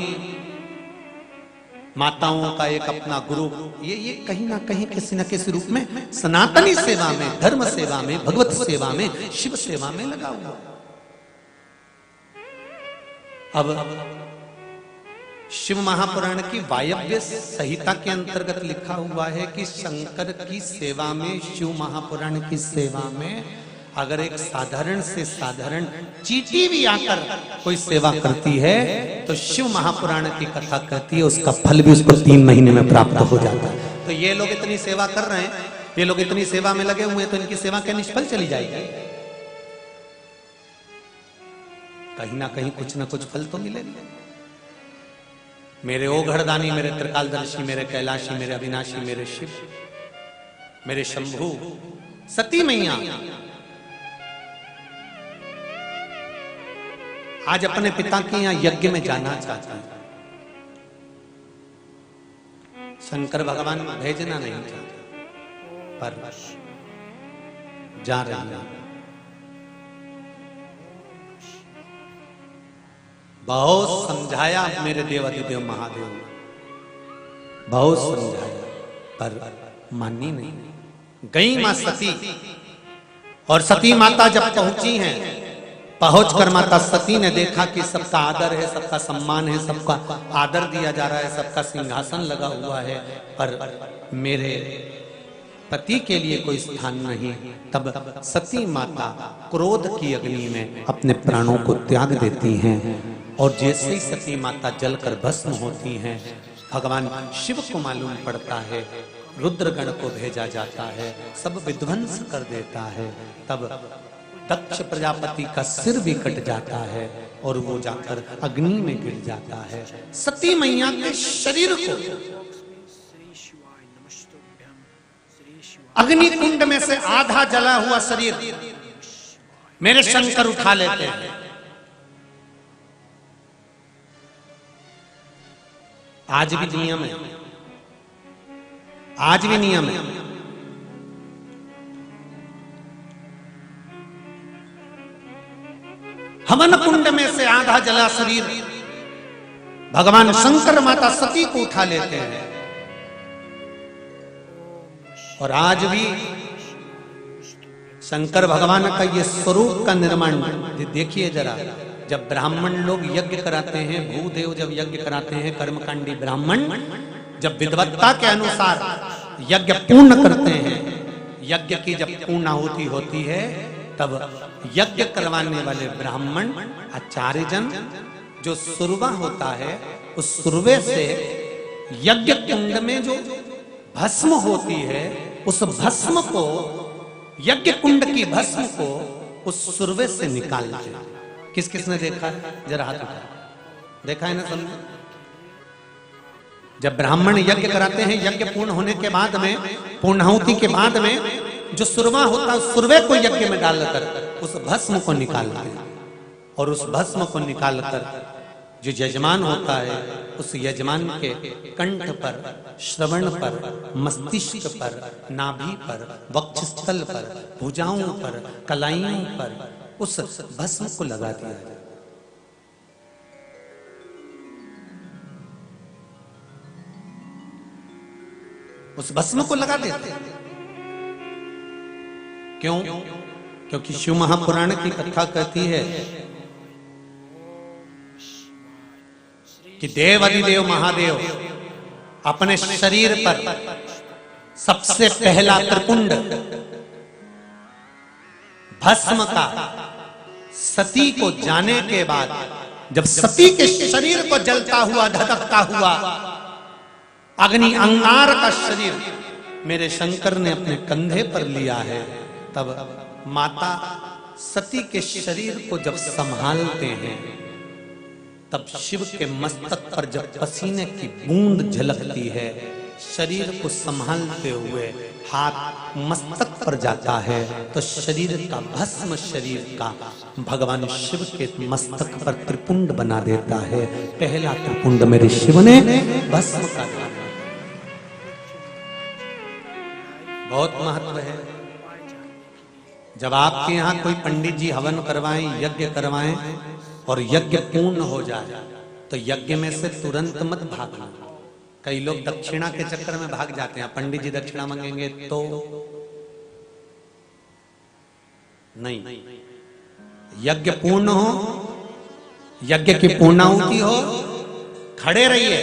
माताओं का एक अपना ग्रुप, ये कहीं ना कहीं किसी न किसी रूप में सनातनी सेवा में, धर्म सेवा में, भगवत सेवा में, शिव सेवा में लगा हुआ। अब शिव महापुराण की वायव्य संहिता के अंतर्गत लिखा हुआ है कि शंकर की सेवा में, शिव महापुराण की सेवा में अगर एक साधारण से साधारण चींटी भी आकर कोई सेवा करती है तो शिव महापुराण की कथा कहती है उसका फल भी उसको 3 महीने में प्राप्त हो जाता है। तो ये लोग इतनी सेवा कर रहे हैं, ये लोग इतनी सेवा में लगे हुए हैं, तो इनकी सेवा क्या निष्फल चली जाएगी? कहीं ना कहीं कुछ ना कुछ फल तो मिलेगा। मेरे ओघड़दानी, मेरे त्रिकालदर्शी, मेरे कैलाशी, मेरे अविनाशी, मेरे शिव, मेरे शंभु, सती मैया आज अपने पिता के यहाँ यज्ञ में जाना चाहता है। शंकर भगवान भेजना नहीं चाहते पर जा रहे हैं। बहुत समझाया मेरे देवाधिदेव महादेव, बहुत समझाया पर मानी नहीं। गई मां सती और सती माता जब पहुंची हैं, पहुंचकर माता सती ने देखा कि सबका आदर है, सबका सम्मान है, सबका आदर दिया जा रहा है, सबका सिंहासन लगा हुआ है, पर मेरे पति के लिए कोई स्थान नहीं। तब सती माता क्रोध की अग्नि में अपने प्राणों को त्याग देती हैं और जैसे ही सती माता जलकर भस्म होती हैं, भगवान शिव को मालूम पड़ता है, रुद्रगण को भेजा जाता है, सब विध्वंस कर देता है। तब दक्ष प्रजापति का सिर भी कट जाता है और वो जाकर अग्नि में गिर जाता है। सती मैया के शरीर को अग्नि कुंड में से आधा जला हुआ शरीर मेरे शंकर उठा लेते हैं। आज भी नियम है, आज भी नियम है। हवन कुंड में से आधा जला शरीर भगवान शंकर माता सती को उठा लेते हैं। और आज भी शंकर भगवान का ये स्वरूप का निर्माण देखिए जरा। जब ब्राह्मण लोग यज्ञ कराते हैं, भूदेव जब यज्ञ कराते हैं, कर्मकांडी ब्राह्मण जब विद्वत्ता के अनुसार यज्ञ पूर्ण करते हैं, यज्ञ की जब पूर्णाहुति होती है, तब यज्ञ करवाने वाले ब्राह्मण आचार्य जन जो सुरवा होता है, उस सुरवे से यज्ञ कुंड में जो भस्म होती है, उस भस्म को, यज्ञ कुंड की भस्म को उस सुरवे से निकालते हैं। किस किस ने देखा है? जरा हाथ उठा, देखा है ना सबने? जब ब्राह्मण यज्ञ कराते हैं, यज्ञ पूर्ण होने के बाद में, पूर्णाहुति के बाद में जो सुरमा होता है सुरवे को यज्ञ में डालकर उस भस्म को निकालते हैं, और उस भस्म को निकालकर जो यजमान होता है उस यजमान के कंठ पर, श्रवण पर, मस्तिष्क पर, नाभि पर, वक्षस्थल पर, भुजाओं पर, कलाइयों पर उस भस्म को लगा दिया जाए। उस भस्म को लगा देते हैं। क्यों? क्योंकि शिव महापुराण की कथा कहती है कि देव अधिदेव महादेव अपने शरीर पर सबसे पहला त्रिपुंड भस्म का सती को जाने के बाद जब सती के शरीर को जलता हुआ धधकता हुआ अग्नि अंगार का शरीर मेरे शंकर ने अपने कंधे पर लिया है, तब माता सती के शरीर को जब संभालते हैं तब शिव के मस्तक पर जब पसीने की बूंद झलकती है, शरीर को संभालते हुए हाथ मस्तक पर जाता है तो शरीर का भस्म शरीर का भगवान शिव के मस्तक पर त्रिपुंड बना देता है। पहला त्रिपुंड मेरे शिव ने भस्म का डाला। बहुत महत्व है। जब आपके यहाँ कोई पंडित जी हवन करवाएं, यज्ञ करवाएं और यज्ञ पूर्ण हो जाए तो यज्ञ में से तुरंत मत भागना। कई लोग दक्षिणा के चक्कर में भाग जाते हैं, पंडित जी दक्षिणा मांगेंगे तो नहीं। यज्ञ पूर्ण हो, यज्ञ की पूर्णाहुति हो, खड़े रहिए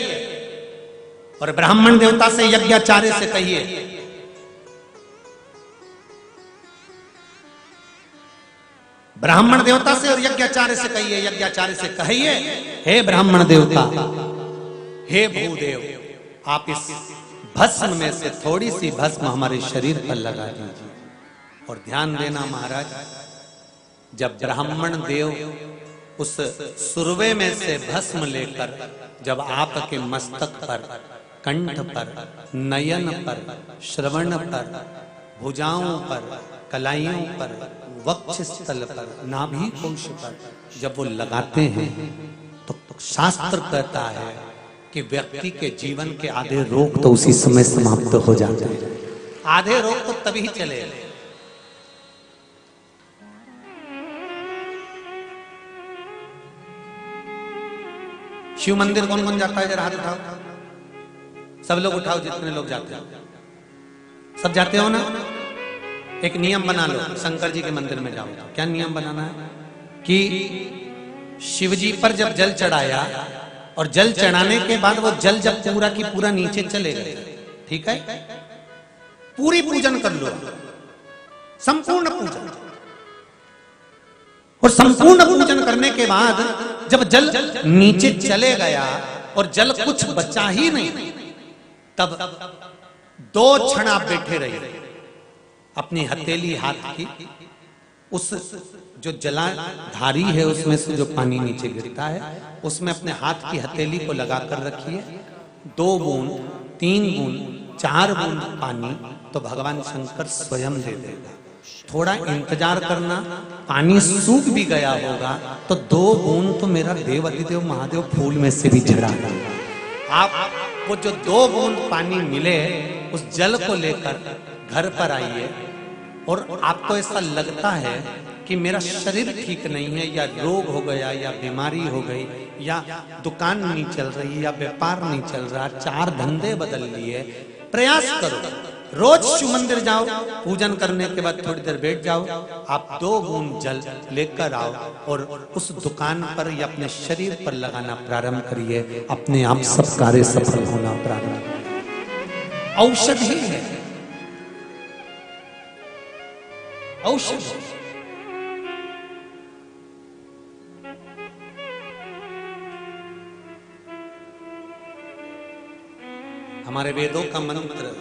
और ब्राह्मण देवता से यज्ञाचार्य से कहिए ब्राह्मण देवता से और यज्ञाचार्य से कहिए, यज्ञाचार्य से कहिए हे ब्राह्मण देवता, हे भूदेव, आप इस भस्म में से थोड़ी सी भस्म हमारे शरीर पर लगा दीजिए। और ध्यान देना महाराज, जब ब्राह्मण देव उस सुरवे में से भस्म लेकर जब आपके मस्तक पर, कंठ पर, नयन पर, श्रवण पर, भुजाओं पर, कलाइयों पर, वक्षस्थल पर, नाभि कोश पर जब वो लगाते हैं तो शास्त्र कहता है कि व्यक्ति के जीवन के आधे रोग तो उसी समय समाप्त हो जाते हैं। आधे रोग तो तभी चले। शिव मंदिर कौन कौन जाता है? जरा हाथ उठाओ, सब लोग उठाओ, जितने लोग जाते हो। सब जाते हो ना? एक नियम बना लो, शंकर जी के मंदिर में जाओ। क्या नियम बनाना है कि शिव जी पर जब जल चढ़ाया और जल चढ़ाने के बाद वो जल जब पूरा की पूरा नीचे चले गए, ठीक है, पूरी पूजन कर लो, संपूर्ण पूजन। और संपूर्ण पूजन करने के बाद जब जल नीचे चले गया और जल कुछ बचा ही नहीं, तब 2 क्षण आप बैठे रहिए। अपनी हथेली हाथ की उस जो जलाधारी है उसमें से जो पानी नीचे गिरता है उसमें अपने हाथ की हथेली को लगाकर रखिए। 2 बूंद, 3 बूंद, 4 बूंद पानी तो भगवान शंकर स्वयं दे देगा। थोड़ा इंतजार करना, पानी सूख भी गया होगा तो 2 बूंद तो मेरा देव अधिदेव महादेव फूल में से भी झड़ा देगा। आप वो जो 2 बूंद पानी मिले उस जल को लेकर घर पर आइए और आपको ऐसा लगता है कि मेरा शरीर ठीक नहीं है, या रोग हो गया, या बीमारी हो गई, या दुकान नहीं चल रही, या व्यापार नहीं चल रहा, 4 धंधे बदल लिए, प्रयास करो, रोज शिव मंदिर जाओ, पूजन करने के बाद थोड़ी देर बैठ जाओ, आप 2 बूंद जल लेकर आओ और उस दुकान पर या अपने शरीर पर लगाना प्रारंभ करिए। अपने आप सब कार्य सफल होना प्रारंभ। औषधि है, औषध। हमारे वेदों का मंत्र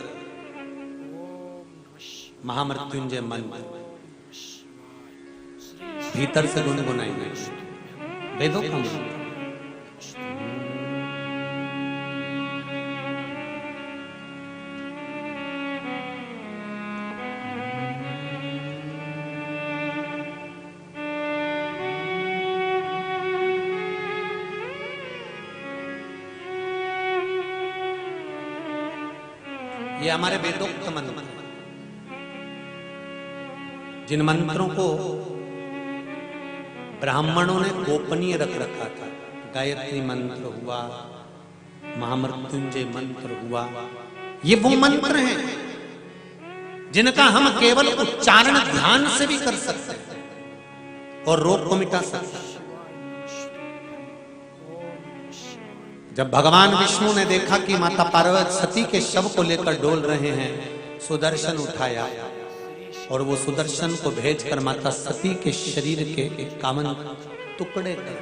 महामृत्युंजय मंत्र भीतर से गुनगुनाएंगे। वेदों का मंत्र ये हमारे वेदोक्त मंत्र हैं। जिन मंत्रों को ब्राह्मणों ने गोपनीय रख रखा था, गायत्री मंत्र हुआ, महामृत्युंजय मंत्र हुआ, ये वो मंत्र हैं जिनका हम केवल उच्चारण ध्यान से भी कर सकते हैं और रोग को मिटा सकते हैं। जब भगवान विष्णु ने देखा कि माता पार्वती सती के शव को लेकर डोल रहे हैं, सुदर्शन उठाया और वो सुदर्शन को भेजकर माता सती के शरीर के 51 टुकड़े कर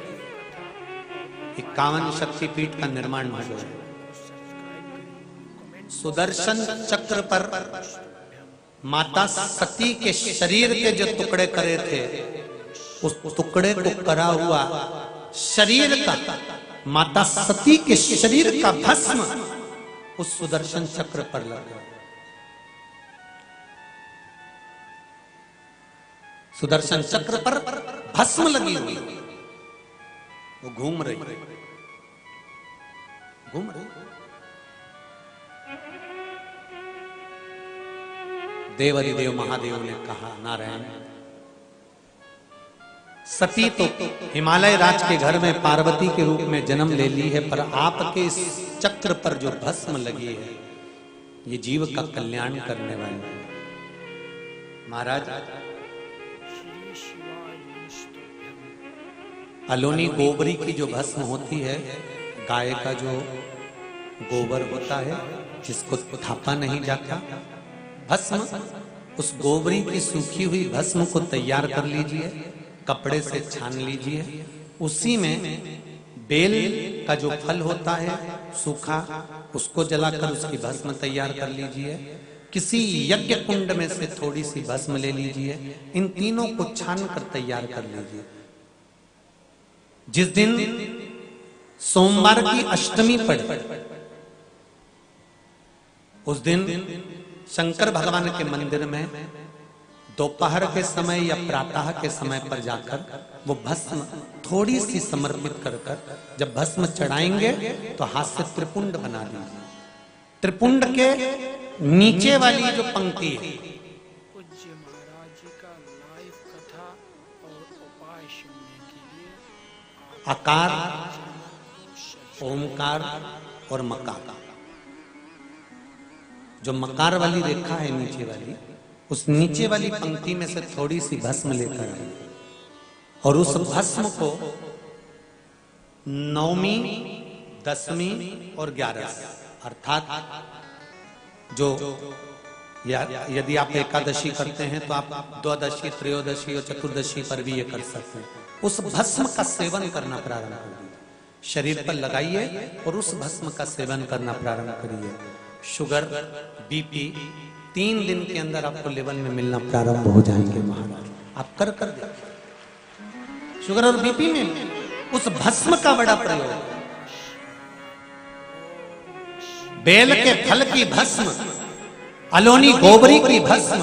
51 शक्तिपीठ का निर्माण हुआ। सुदर्शन चक्र पर माता सती के शरीर के जो टुकड़े करे थे, उस टुकड़े को करा हुआ शरीर का, माता सती के शरीर का भस्म उस सुदर्शन चक्र पर लगा। सुदर्शन चक्र पर भस्म लगी हुई, वो घूम रही। देवाधिदेव महादेव ने कहा, नारायण, सती तो हिमालय राज के घर में पार्वती के रूप में जन्म ले ली है, पर आपके इस चक्र पर जो भस्म लगी है, ये जीव का कल्याण करने वाली है। महाराज, अलोनी गोबरी की जो भस्म होती है, गाय का जो गोबर होता है जिसको थापा नहीं जाता, भस्म, उस गोबरी की सूखी हुई भस्म को तैयार कर लीजिए, कपड़े से छान लीजिए, उसी में बेल का जो फल होता है सूखा, उसको जलाकर उसकी भस्म तैयार कर लीजिए। किसी यज्ञ कुंड में से थोड़ी सी भस्म ले लीजिए, इन तीनों को छान कर तैयार कर लीजिए। जिस दिन सोमवार की अष्टमी पड़े, उस दिन शंकर भगवान के मंदिर में दोपहर के समय या प्रातः के समय पर जाकर वो भस्म थोड़ी सी समर्पित कर जब भस्म चढ़ाएंगे तो हाथ से त्रिपुंड बना लीजिए। त्रिपुंड के नीचे वाली जो पंक्ति है, पूज्य महाराज जी का लाइव कथा और उपाय सुनने के लिए आकार, ओमकार और मकार, जो मकार वाली रेखा है नीचे वाली, उस नीचे वाली पंक्ति में से थोड़ी सी भस्म लेकर आए और उस भस्म को 9वीं, 10वीं और 11वीं, अर्थात जो यदि आप एकादशी करते हैं तो आप द्वादशी, त्रयोदशी और चतुर्दशी पर भी ये कर सकते हैं। उस भस्म का सेवन करना प्रारंभ करिए, शरीर पर लगाइए और उस भस्म का सेवन करना प्रारंभ करिए। शुगर, बीपी 3 दिन के अंदर आपको लेवल में मिलना प्रारंभ हो जाएंगे। महाराज, आप कर देखिए, शुगर और बीपी में उस भस्म का बड़ा प्रयोग। बेल के फल की भस्म, अलोनी गोबरी की भस्म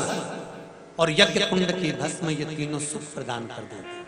और यज्ञ कुंड की भस्म, ये तीनों सुख प्रदान कर देते हैं।